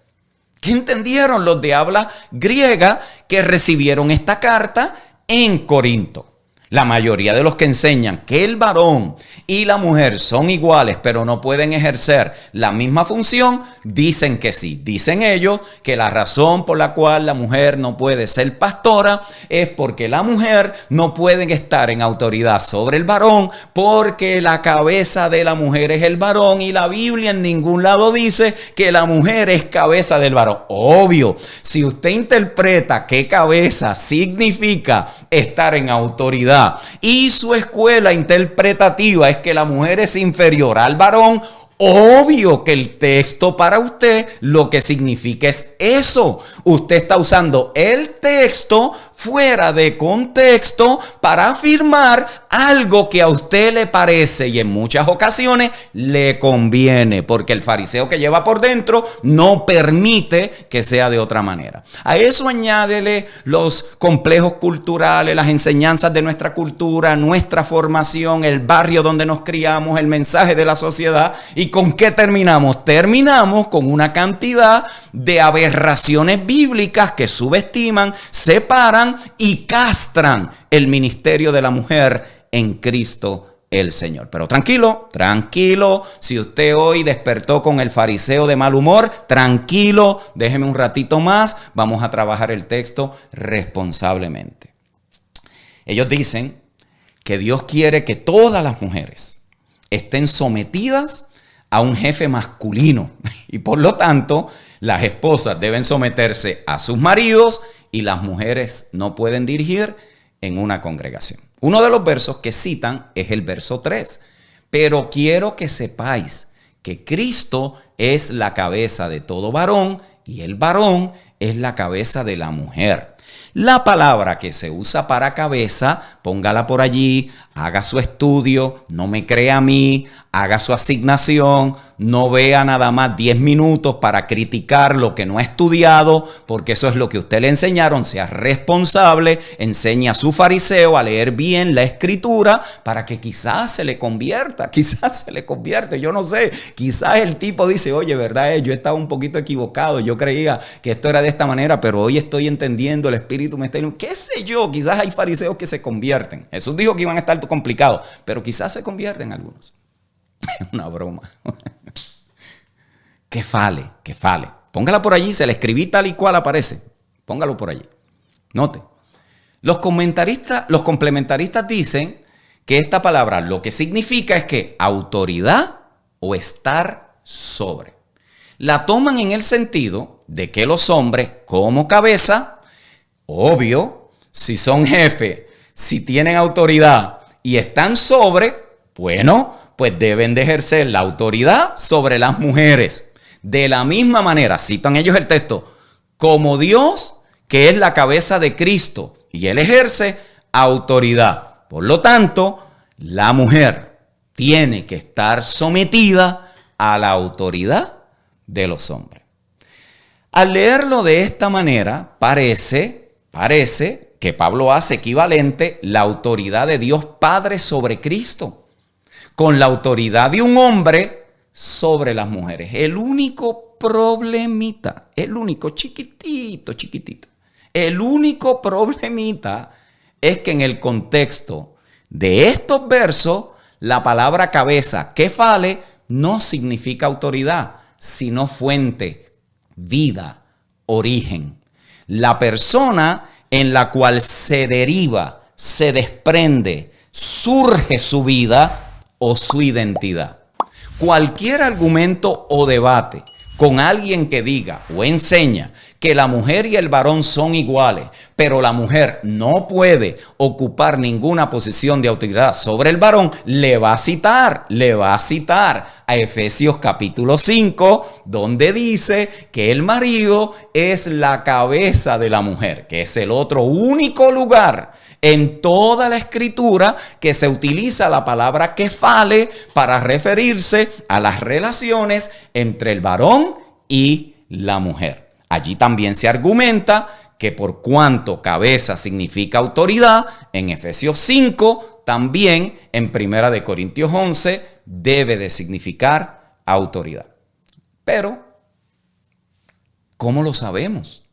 A: ¿Qué entendieron los de habla griega que recibieron esta carta en Corinto? La mayoría de los que enseñan que el varón y la mujer son iguales, pero no pueden ejercer la misma función, dicen que sí. Dicen ellos que la razón por la cual la mujer no puede ser pastora es porque la mujer no puede estar en autoridad sobre el varón, porque la cabeza de la mujer es el varón y la Biblia en ningún lado dice que la mujer es cabeza del varón. Obvio, si usted interpreta que cabeza significa estar en autoridad, y su escuela interpretativa es que la mujer es inferior al varón, obvio que el texto para usted lo que significa es eso. Usted está usando el texto fuera de contexto para afirmar algo que a usted le parece y en muchas ocasiones le conviene, porque el fariseo que lleva por dentro no permite que sea de otra manera. A eso añádele los complejos culturales, las enseñanzas de nuestra cultura, nuestra formación, el barrio donde nos criamos, el mensaje de la sociedad. ¿Y con qué terminamos? Terminamos con una cantidad de aberraciones bíblicas que subestiman, separan y castran el ministerio de la mujer en Cristo el Señor. Pero tranquilo, tranquilo. Si usted hoy despertó con el fariseo de mal humor, tranquilo, déjeme un ratito más. Vamos a trabajar el texto responsablemente. Ellos dicen que Dios quiere que todas las mujeres estén sometidas a un jefe masculino y por lo tanto las esposas deben someterse a sus maridos y las mujeres no pueden dirigir en una congregación. Uno de los versos que citan es el verso 3. Pero quiero que sepáis que Cristo es la cabeza de todo varón y el varón es la cabeza de la mujer. La palabra que se usa para cabeza, póngala por allí, haga su estudio, no me crea a mí, haga su asignación, no vea nada más 10 minutos para criticar lo que no ha estudiado, porque eso es lo que usted le enseñaron. Sea responsable, enseñe a su fariseo a leer bien la escritura para que quizás se le convierta, yo no sé, quizás el tipo dice, oye, ¿verdad? Yo estaba un poquito equivocado, yo creía que esto era de esta manera, pero hoy estoy entendiendo, el Espíritu me está diciendo, qué sé yo, quizás hay fariseos que se convierten. Jesús dijo que iban a estar complicados, pero quizás se convierten algunos. Es una broma. Que fale. Póngala por allí, se la escribí tal y cual aparece. Póngalo por allí. Note. Los complementaristas dicen que esta palabra lo que significa es que autoridad o estar sobre. La toman en el sentido de que los hombres como cabeza, obvio, si son jefes, si tienen autoridad y están sobre, bueno, pues deben de ejercer la autoridad sobre las mujeres. De la misma manera, citan ellos el texto, como Dios, que es la cabeza de Cristo, y Él ejerce autoridad. Por lo tanto, la mujer tiene que estar sometida a la autoridad de los hombres. Al leerlo de esta manera, parece que Pablo hace equivalente la autoridad de Dios Padre sobre Cristo con la autoridad de un hombre sobre las mujeres. El único problemita, el único chiquitito, el único problemita es que en el contexto de estos versos, la palabra cabeza, kefale, no significa autoridad, sino fuente, vida, origen. La persona en la cual se deriva, se desprende, surge su vida o su identidad. Cualquier argumento o debate con alguien que diga o enseña que la mujer y el varón son iguales, pero la mujer no puede ocupar ninguna posición de autoridad sobre el varón, le va a citar a Efesios capítulo 5, donde dice que el marido es la cabeza de la mujer, que es el otro único lugar en toda la escritura que se utiliza la palabra kefale para referirse a las relaciones entre el varón y la mujer. Allí también se argumenta que por cuanto cabeza significa autoridad, en Efesios 5, también en 1 Corintios 11, debe de significar autoridad. Pero, ¿cómo lo sabemos?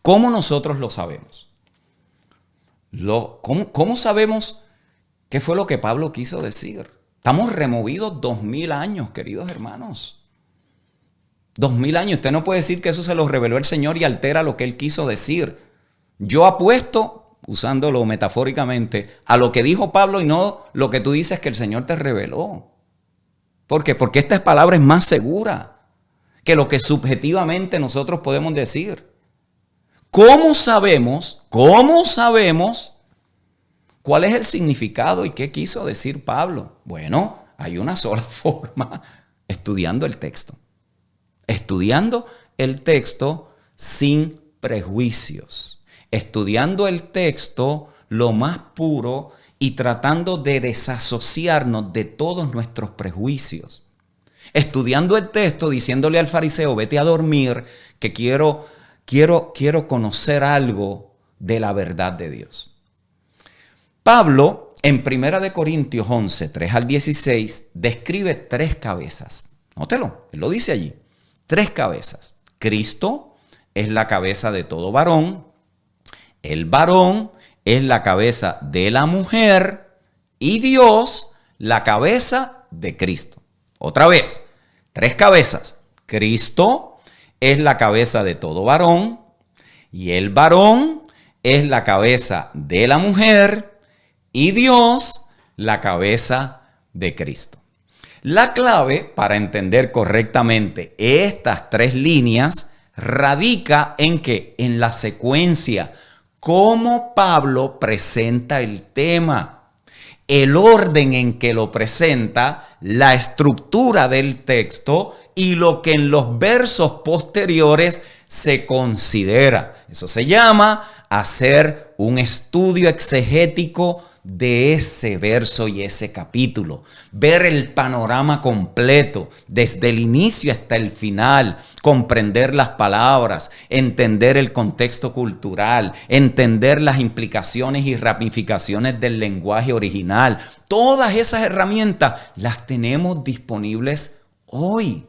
A: ¿Cómo nosotros lo sabemos? ¿Cómo sabemos qué fue lo que Pablo quiso decir? Estamos removidos 2000 años, queridos hermanos. 2000 años. Usted no puede decir que eso se lo reveló el Señor y altera lo que Él quiso decir. Yo apuesto, usándolo metafóricamente, a lo que dijo Pablo y no lo que tú dices que el Señor te reveló. ¿Por qué? Porque esta palabra es más segura que lo que subjetivamente nosotros podemos decir. ¿Cómo sabemos cuál es el significado y qué quiso decir Pablo? Bueno, hay una sola forma: estudiando el texto. Estudiando el texto sin prejuicios. Estudiando el texto lo más puro y tratando de desasociarnos de todos nuestros prejuicios. Estudiando el texto diciéndole al fariseo: vete a dormir, que quiero conocer algo de la verdad de Dios. Pablo, en 1 Corintios 11, 3 al 16, describe 3 cabezas. Nótelo, él lo dice allí. 3 cabezas. Cristo es la cabeza de todo varón. El varón es la cabeza de la mujer. Y Dios, la cabeza de Cristo. Otra vez, 3 cabezas. Cristo es la cabeza de todo varón. Y el varón es la cabeza de la mujer. Y Dios, la cabeza de Cristo. La clave para entender correctamente estas 3 líneas radica en que en la secuencia, cómo Pablo presenta el tema, el orden en que lo presenta, la estructura del texto y lo que en los versos posteriores se considera. Eso se llama hacer un estudio exegético de ese verso y ese capítulo, ver el panorama completo desde el inicio hasta el final, comprender las palabras, entender el contexto cultural, entender las implicaciones y ramificaciones del lenguaje original. Todas esas herramientas las tenemos disponibles hoy.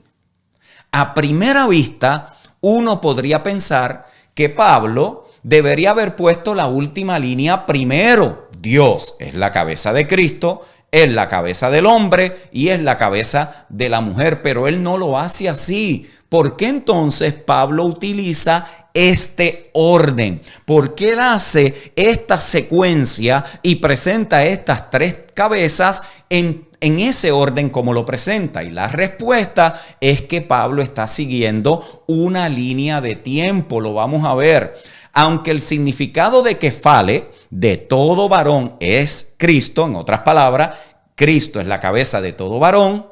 A: A primera vista, uno podría pensar que Pablo debería haber puesto la última línea primero. Dios es la cabeza de Cristo, es la cabeza del hombre y es la cabeza de la mujer, pero él no lo hace así. ¿Por qué entonces Pablo utiliza este orden? ¿Por qué él hace esta secuencia y presenta estas 3 cabezas en ese orden como lo presenta? Y la respuesta es que Pablo está siguiendo una línea de tiempo, lo vamos a ver. Aunque el significado de kefale, de todo varón, es Cristo, en otras palabras, Cristo es la cabeza de todo varón,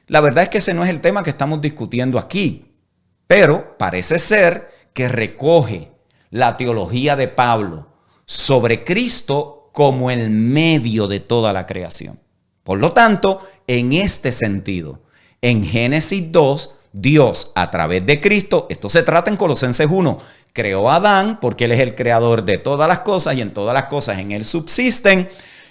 A: la verdad es que ese no es el tema que estamos discutiendo aquí. Pero parece ser que recoge la teología de Pablo sobre Cristo como el medio de toda la creación. Por lo tanto, en este sentido, en Génesis 2, Dios a través de Cristo, esto se trata en Colosenses 1, creó a Adán porque él es el creador de todas las cosas y en todas las cosas en él subsisten,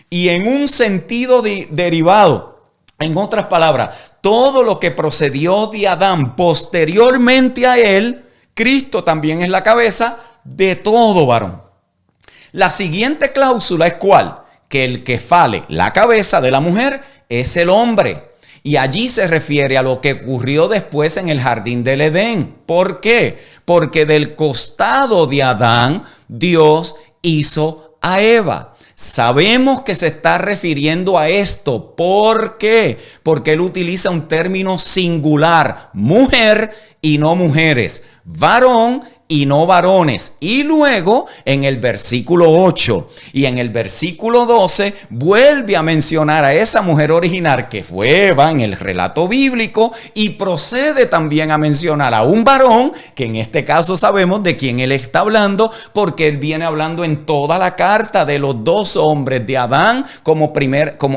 A: y en un sentido derivado, en otras palabras, todo lo que procedió de Adán posteriormente a él, Cristo también es la cabeza de todo varón. La siguiente cláusula es ¿cuál? Que el kefale, la cabeza de la mujer, es el hombre. Y allí se refiere a lo que ocurrió después en el jardín del Edén. ¿Por qué? Porque del costado de Adán, Dios hizo a Eva. Sabemos que se está refiriendo a esto. ¿Por qué? Porque él utiliza un término singular, mujer y no mujeres, varón y no varones. Y luego en el versículo 8 y en el versículo 12 vuelve a mencionar a esa mujer original que fue Eva en el relato bíblico, y procede también a mencionar a un varón, que en este caso sabemos de quién él está hablando, porque él viene hablando en toda la carta de los dos hombres, de Adán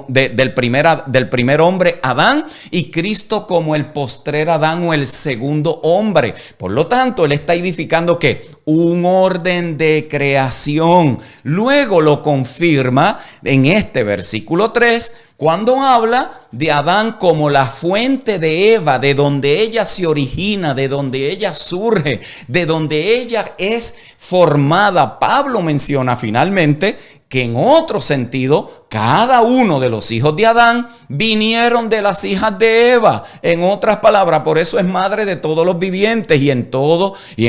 A: del primer hombre Adán, y Cristo como el postrer Adán o el segundo hombre. Por lo tanto, él está edificando que un orden de creación. Luego lo confirma en este versículo 3 cuando habla de Adán como la fuente de Eva, de donde ella se origina, de donde ella surge, de donde ella es formada. Pablo menciona finalmente que en otro sentido, cada uno de los hijos de Adán vinieron de las hijas de Eva. En otras palabras, por eso es madre de todos los vivientes, y en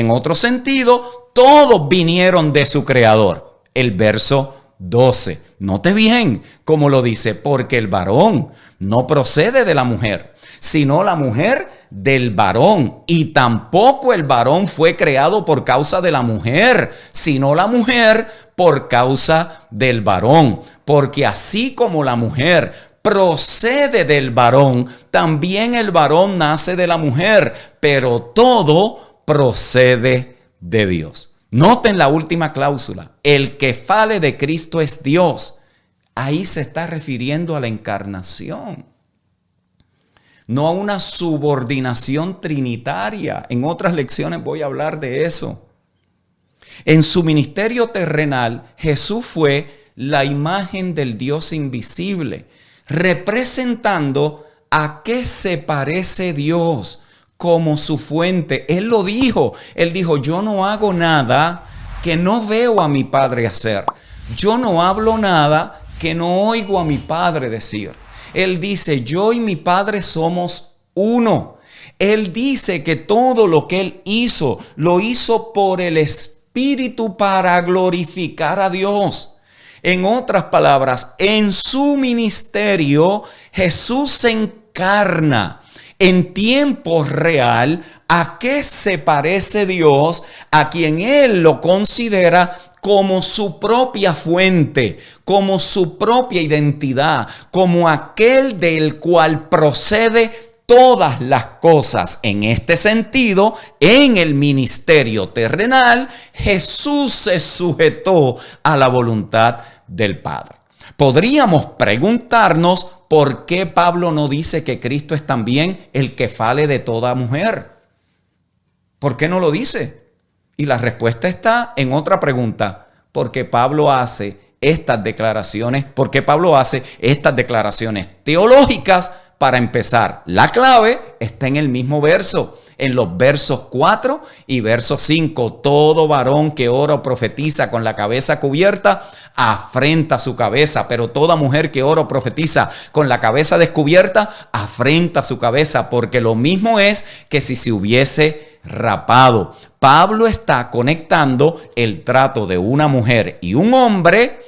A: otro sentido, todos vinieron de su creador. El verso 12. Note bien cómo lo dice, porque el varón no procede de la mujer, sino la mujer del varón. Y tampoco el varón fue creado por causa de la mujer, sino la mujer por causa del varón. Porque así como la mujer procede del varón, también el varón nace de la mujer, pero todo procede de Dios. Noten la última cláusula: el que fale de Cristo es Dios. Ahí se está refiriendo a la encarnación, no a una subordinación trinitaria. En otras lecciones voy a hablar de eso. En su ministerio terrenal, Jesús fue la imagen del Dios invisible, representando a qué se parece Dios como su fuente. Él lo dijo. Él dijo: yo no hago nada que no veo a mi Padre hacer. Yo no hablo nada que no oigo a mi Padre decir. Él dice: yo y mi Padre somos uno. Él dice que todo lo que él hizo, lo hizo por el Espíritu para glorificar a Dios. En otras palabras, en su ministerio, Jesús se encarna en tiempo real. ¿A qué se parece Dios? A quien él lo considera como su propia fuente, como su propia identidad, como aquel del cual procede todas las cosas. En este sentido, en el ministerio terrenal, Jesús se sujetó a la voluntad del Padre. Podríamos preguntarnos por qué Pablo no dice que Cristo es también el que fale de toda mujer. ¿Por qué no lo dice? Y la respuesta está en otra pregunta. Porque Pablo hace estas declaraciones. ¿Por qué Pablo hace estas declaraciones teológicas? Para empezar, la clave está en el mismo verso. En los versos 4 y verso 5, todo varón que ora o profetiza con la cabeza cubierta afrenta su cabeza, pero toda mujer que ora o profetiza con la cabeza descubierta afrenta su cabeza, porque lo mismo es que si se hubiese rapado. Pablo está conectando el trato de una mujer y un hombre,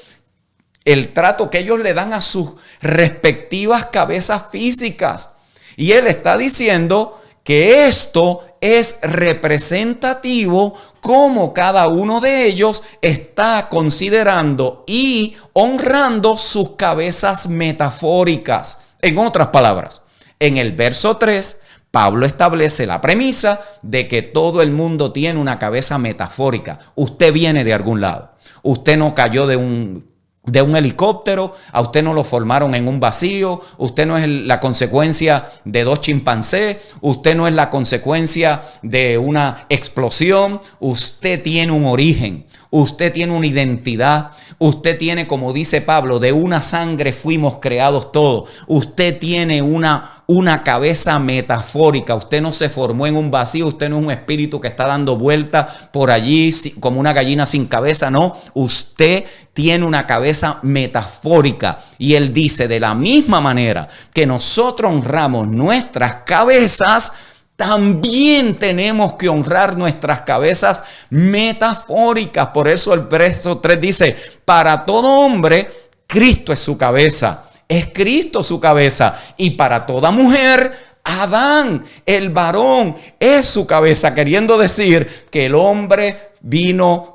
A: el trato que ellos le dan a sus respectivas cabezas físicas. Y él está diciendo que esto es representativo, como cada uno de ellos está considerando y honrando sus cabezas metafóricas. En otras palabras, en el verso 3, Pablo establece la premisa de que todo el mundo tiene una cabeza metafórica. Usted viene de algún lado. Usted no cayó de un helicóptero, a usted no lo formaron en un vacío, usted no es la consecuencia de dos chimpancés, usted no es la consecuencia de una explosión. Usted tiene un origen, usted tiene una identidad, usted tiene, como dice Pablo, de una sangre fuimos creados todos. Usted tiene una cabeza metafórica. Usted no se formó en un vacío, usted no es un espíritu que está dando vuelta por allí como una gallina sin cabeza, no. Usted tiene una cabeza metafórica. Y él dice, de la misma manera que nosotros honramos nuestras cabezas, también tenemos que honrar nuestras cabezas metafóricas. Por eso el verso 3 dice, para todo hombre, Cristo es su cabeza. Es Cristo su cabeza. Y para toda mujer, Adán, el varón, es su cabeza. Queriendo decir que el hombre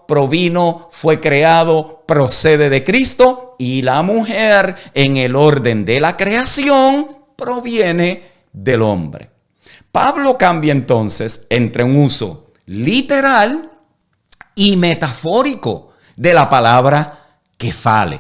A: provino, fue creado, procede de Cristo. Y la mujer, en el orden de la creación, proviene del hombre. Pablo cambia entonces entre un uso literal y metafórico de la palabra kefale.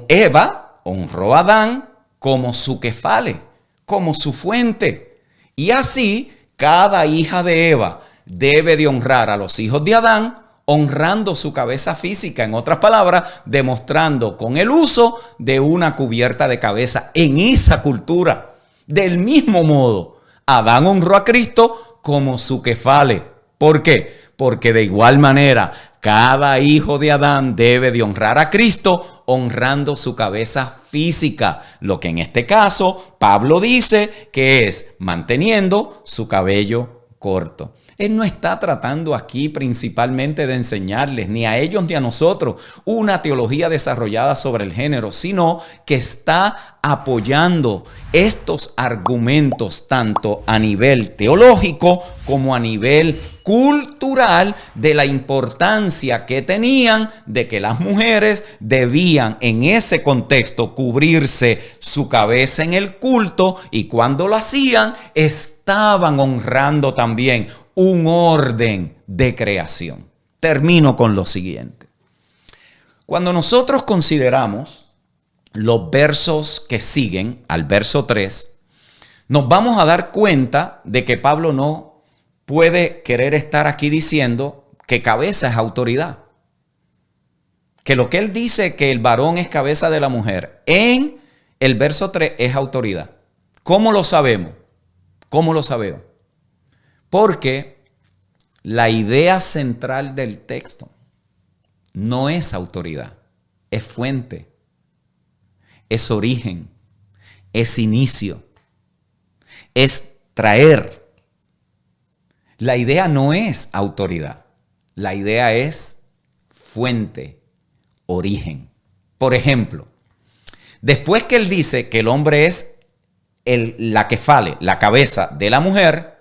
A: Eva honró a Adán como su kefale, como su fuente. Y así, cada hija de Eva debe de honrar a los hijos de Adán, honrando su cabeza física. En otras palabras, demostrando con el uso de una cubierta de cabeza en esa cultura. Del mismo modo, Adán honró a Cristo como su kefale. ¿Por qué? Porque de igual manera, cada hijo de Adán debe de honrar a Cristo honrando su cabeza física. Lo que en este caso Pablo dice que es manteniendo su cabello corto. Él no está tratando aquí principalmente de enseñarles ni a ellos ni a nosotros una teología desarrollada sobre el género, sino que está apoyando estos argumentos tanto a nivel teológico como a nivel cultural de la importancia que tenían de que las mujeres debían en ese contexto cubrirse su cabeza en el culto, y cuando lo hacían estaban honrando también un orden de creación. Termino con lo siguiente. Cuando nosotros consideramos los versos que siguen al verso 3, nos vamos a dar cuenta de que Pablo no puede querer estar aquí diciendo que cabeza es autoridad. Que lo que él dice que el varón es cabeza de la mujer, en el verso 3 es autoridad. ¿Cómo lo sabemos? ¿Cómo lo sabemos? Porque la idea central del texto no es autoridad, es fuente, es origen, es inicio, es traer. La idea no es autoridad, la idea es fuente, origen. Por ejemplo, después que él dice que el hombre es la kefale, la cabeza de la mujer,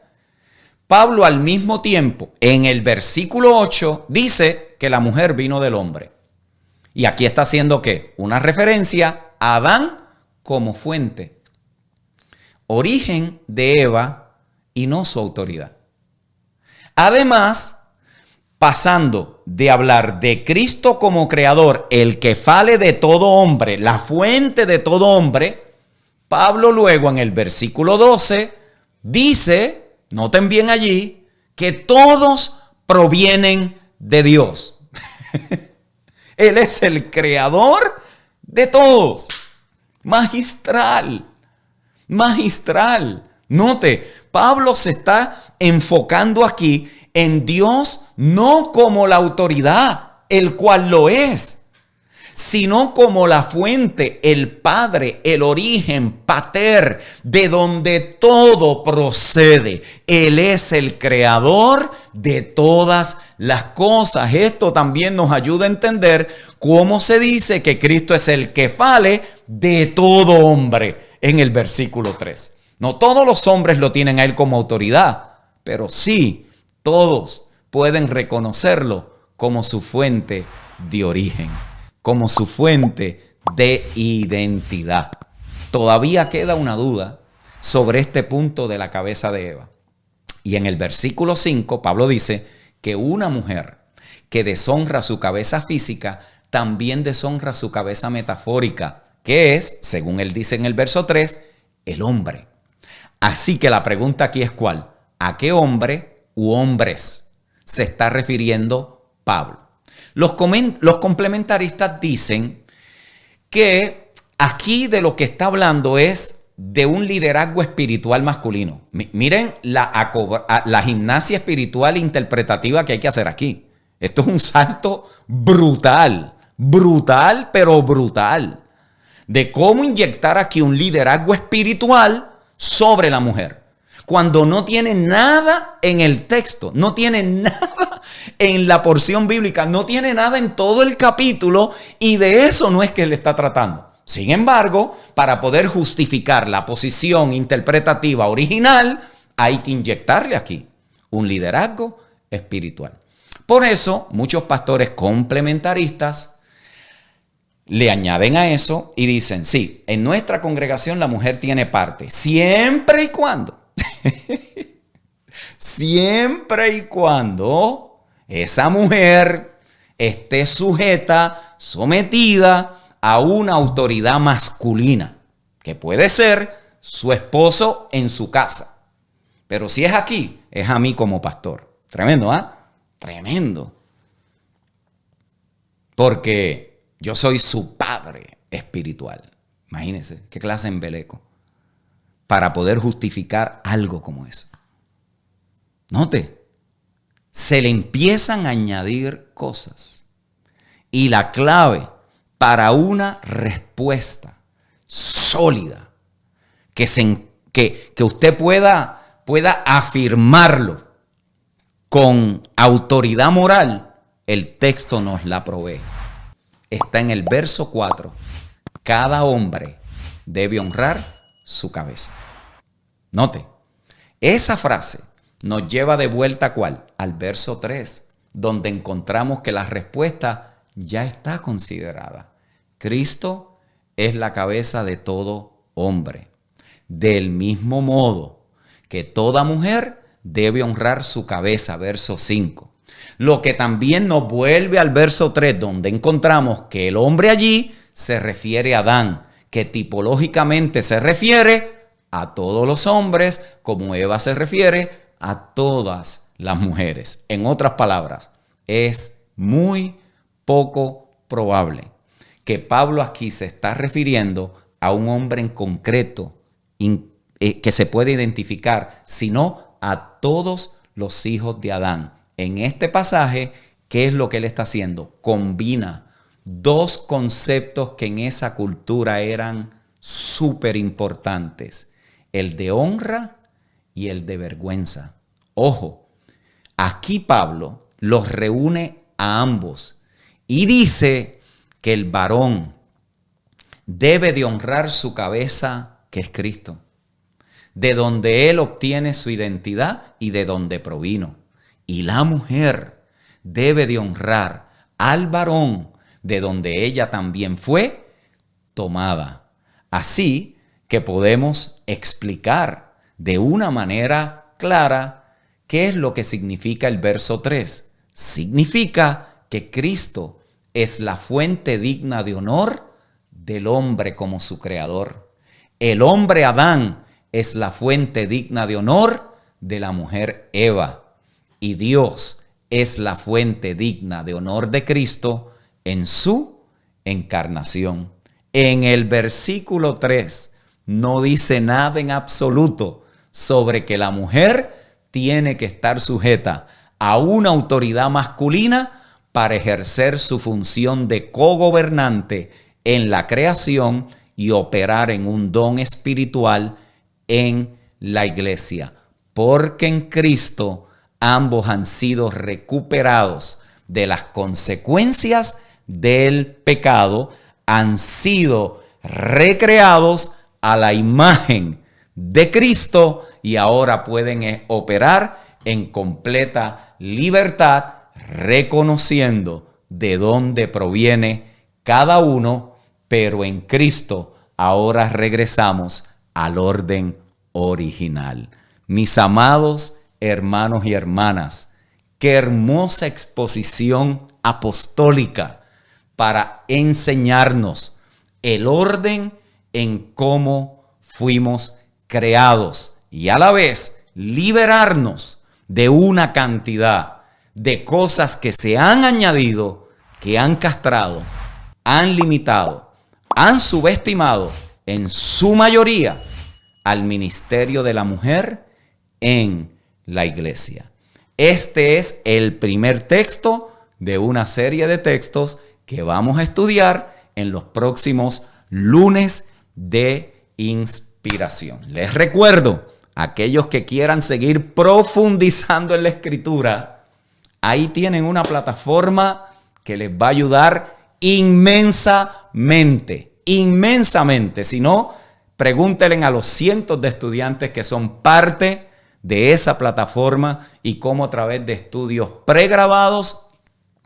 A: Pablo al mismo tiempo en el versículo 8 dice que la mujer vino del hombre. Y aquí está haciendo ¿qué? Una referencia a Adán como fuente, origen de Eva y no su autoridad. Además, pasando de hablar de Cristo como creador, el kefale de todo hombre, la fuente de todo hombre, Pablo luego en el versículo 12 dice, noten bien allí, que todos provienen de Dios. Él es el creador de todos. Magistral. Magistral. Note, Pablo se está enfocando aquí en Dios no como la autoridad, el cual lo es, sino como la fuente, el padre, el origen, pater, de donde todo procede. Él es el creador de todas las cosas. Esto también nos ayuda a entender cómo se dice que Cristo es el kefale de todo hombre en el versículo 3. No todos los hombres lo tienen a él como autoridad, pero sí, todos pueden reconocerlo como su fuente de origen, como su fuente de identidad. Todavía queda una duda sobre este punto de la cabeza de Eva. Y en el versículo 5, Pablo dice que una mujer que deshonra su cabeza física, también deshonra su cabeza metafórica, que es, según él dice en el verso 3, el hombre. Así que la pregunta aquí es ¿cuál? ¿A qué hombre u hombres se está refiriendo Pablo? Los complementaristas dicen que aquí de lo que está hablando es de un liderazgo espiritual masculino. Miren la gimnasia espiritual interpretativa que hay que hacer aquí. Esto es un salto brutal, brutal, pero brutal, de cómo inyectar aquí un liderazgo espiritual sobre la mujer. cuando no tiene nada en el texto, no tiene nada en la porción bíblica, no tiene nada en todo el capítulo, y de eso no es que él está tratando. Sin embargo, para poder justificar la posición interpretativa original, hay que inyectarle aquí un liderazgo espiritual. Por eso, muchos pastores complementaristas le añaden a eso y dicen, sí, en nuestra congregación la mujer tiene parte, siempre y cuando, siempre y cuando esa mujer esté sujeta, sometida a una autoridad masculina, que puede ser su esposo en su casa. Pero si es aquí, es a mí como pastor. Tremendo, ¿ah? Tremendo. Porque yo soy su padre espiritual. Imagínense qué clase de embeleco para poder justificar algo como eso. Note, se le empiezan a añadir cosas. Y la clave para una respuesta sólida, que usted pueda afirmarlo con autoridad moral, el texto nos la provee. Está en el verso 4. Cada hombre debe honrar su cabeza. Note, esa frase nos lleva de vuelta ¿cuál? Al verso 3, donde encontramos que la respuesta ya está considerada. Cristo es la cabeza de todo hombre. Del mismo modo que toda mujer debe honrar su cabeza, verso 5. Lo que también nos vuelve al verso 3, donde encontramos que el hombre allí se refiere a Adán, que tipológicamente se refiere a todos los hombres, como Eva se refiere a todas las mujeres. En otras palabras, es muy poco probable que Pablo aquí se está refiriendo a un hombre en concreto que se puede identificar, sino a todos los hijos de Adán. En este pasaje, ¿qué es lo que él está haciendo? Combina dos conceptos que en esa cultura eran súper importantes: el de honra y el de vergüenza. Ojo, aquí Pablo los reúne a ambos y dice que el varón debe de honrar su cabeza, que es Cristo, de donde él obtiene su identidad y de donde provino. Y la mujer debe de honrar al varón, de donde ella también fue tomada. Así que podemos explicar de una manera clara qué es lo que significa el verso 3. Significa que Cristo es la fuente digna de honor del hombre como su creador. El hombre Adán es la fuente digna de honor de la mujer Eva. Y Dios es la fuente digna de honor de Cristo en su encarnación. En el versículo 3 no dice nada en absoluto sobre que la mujer tiene que estar sujeta a una autoridad masculina para ejercer su función de cogobernante en la creación y operar en un don espiritual en la iglesia. Porque en Cristo ambos han sido recuperados de las consecuencias del pecado, han sido recreados a la imagen de Cristo y ahora pueden operar en completa libertad, reconociendo de dónde proviene cada uno, pero en Cristo ahora regresamos al orden original. Mis amados hermanos y hermanas, qué hermosa exposición apostólica para enseñarnos el orden en cómo fuimos creados y a la vez liberarnos de una cantidad de cosas que se han añadido, que han castrado, han limitado, han subestimado en su mayoría al ministerio de la mujer en la iglesia. Este es el primer texto de una serie de textos que vamos a estudiar en los próximos lunes de inspiración. Les recuerdo, aquellos que quieran seguir profundizando en la Escritura, ahí tienen una plataforma que les va a ayudar inmensamente, inmensamente. Si no, pregúntenle a los cientos de estudiantes que son parte de esa plataforma y cómo a través de estudios pregrabados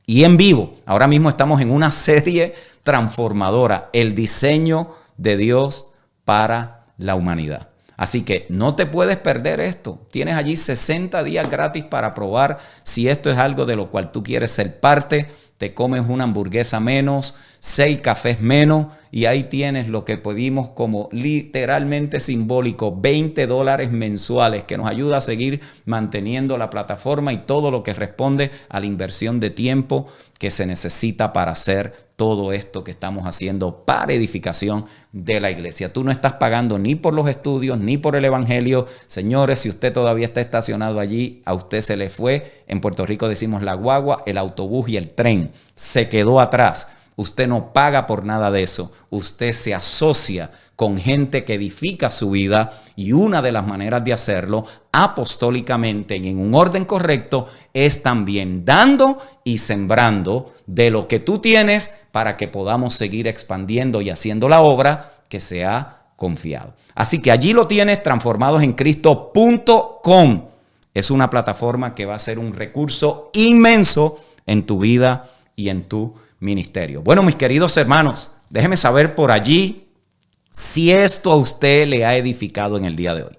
A: y en vivo. Ahora mismo estamos en una serie transformadora, el diseño de Dios para la humanidad. Así que no te puedes perder esto. Tienes allí 60 días gratis para probar si esto es algo de lo cual tú quieres ser parte. Te comes una hamburguesa menos, 6 cafés menos y ahí tienes lo que pedimos como literalmente simbólico, $20 mensuales, que nos ayuda a seguir manteniendo la plataforma y todo lo que responde a la inversión de tiempo que se necesita para hacer todo esto que estamos haciendo para edificación de la iglesia. Tú no estás pagando ni por los estudios ni por el evangelio. Señores, si usted todavía está estacionado allí, a usted se le fue. En Puerto Rico decimos la guagua, el autobús y el tren. Se quedó atrás. Usted no paga por nada de eso. Usted se asocia con gente que edifica su vida y una de las maneras de hacerlo apostólicamente y en un orden correcto es también dando y sembrando de lo que tú tienes para que podamos seguir expandiendo y haciendo la obra que se ha confiado. Así que allí lo tienes, transformadosencristo.com. Es una plataforma que va a ser un recurso inmenso en tu vida y en tu ministerio. Bueno, mis queridos hermanos, déjeme saber por allí si esto a usted le ha edificado en el día de hoy.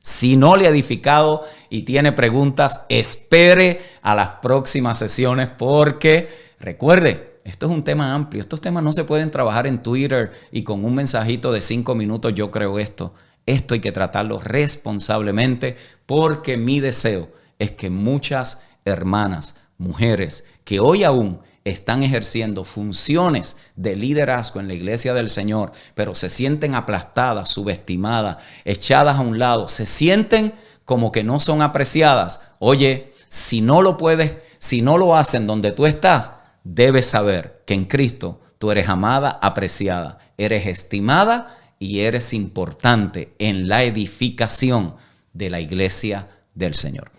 A: Si no le ha edificado y tiene preguntas, espere a las próximas sesiones porque recuerde, esto es un tema amplio. Estos temas no se pueden trabajar en Twitter y con un mensajito de 5 minutos yo creo esto. Esto hay que tratarlo responsablemente porque mi deseo es que muchas hermanas, mujeres que hoy aún están ejerciendo funciones de liderazgo en la iglesia del Señor, pero se sienten aplastadas, subestimadas, echadas a un lado, se sienten como que no son apreciadas. Oye, si no lo puedes, si no lo hacen donde tú estás, debes saber que en Cristo tú eres amada, apreciada, eres estimada y eres importante en la edificación de la iglesia del Señor.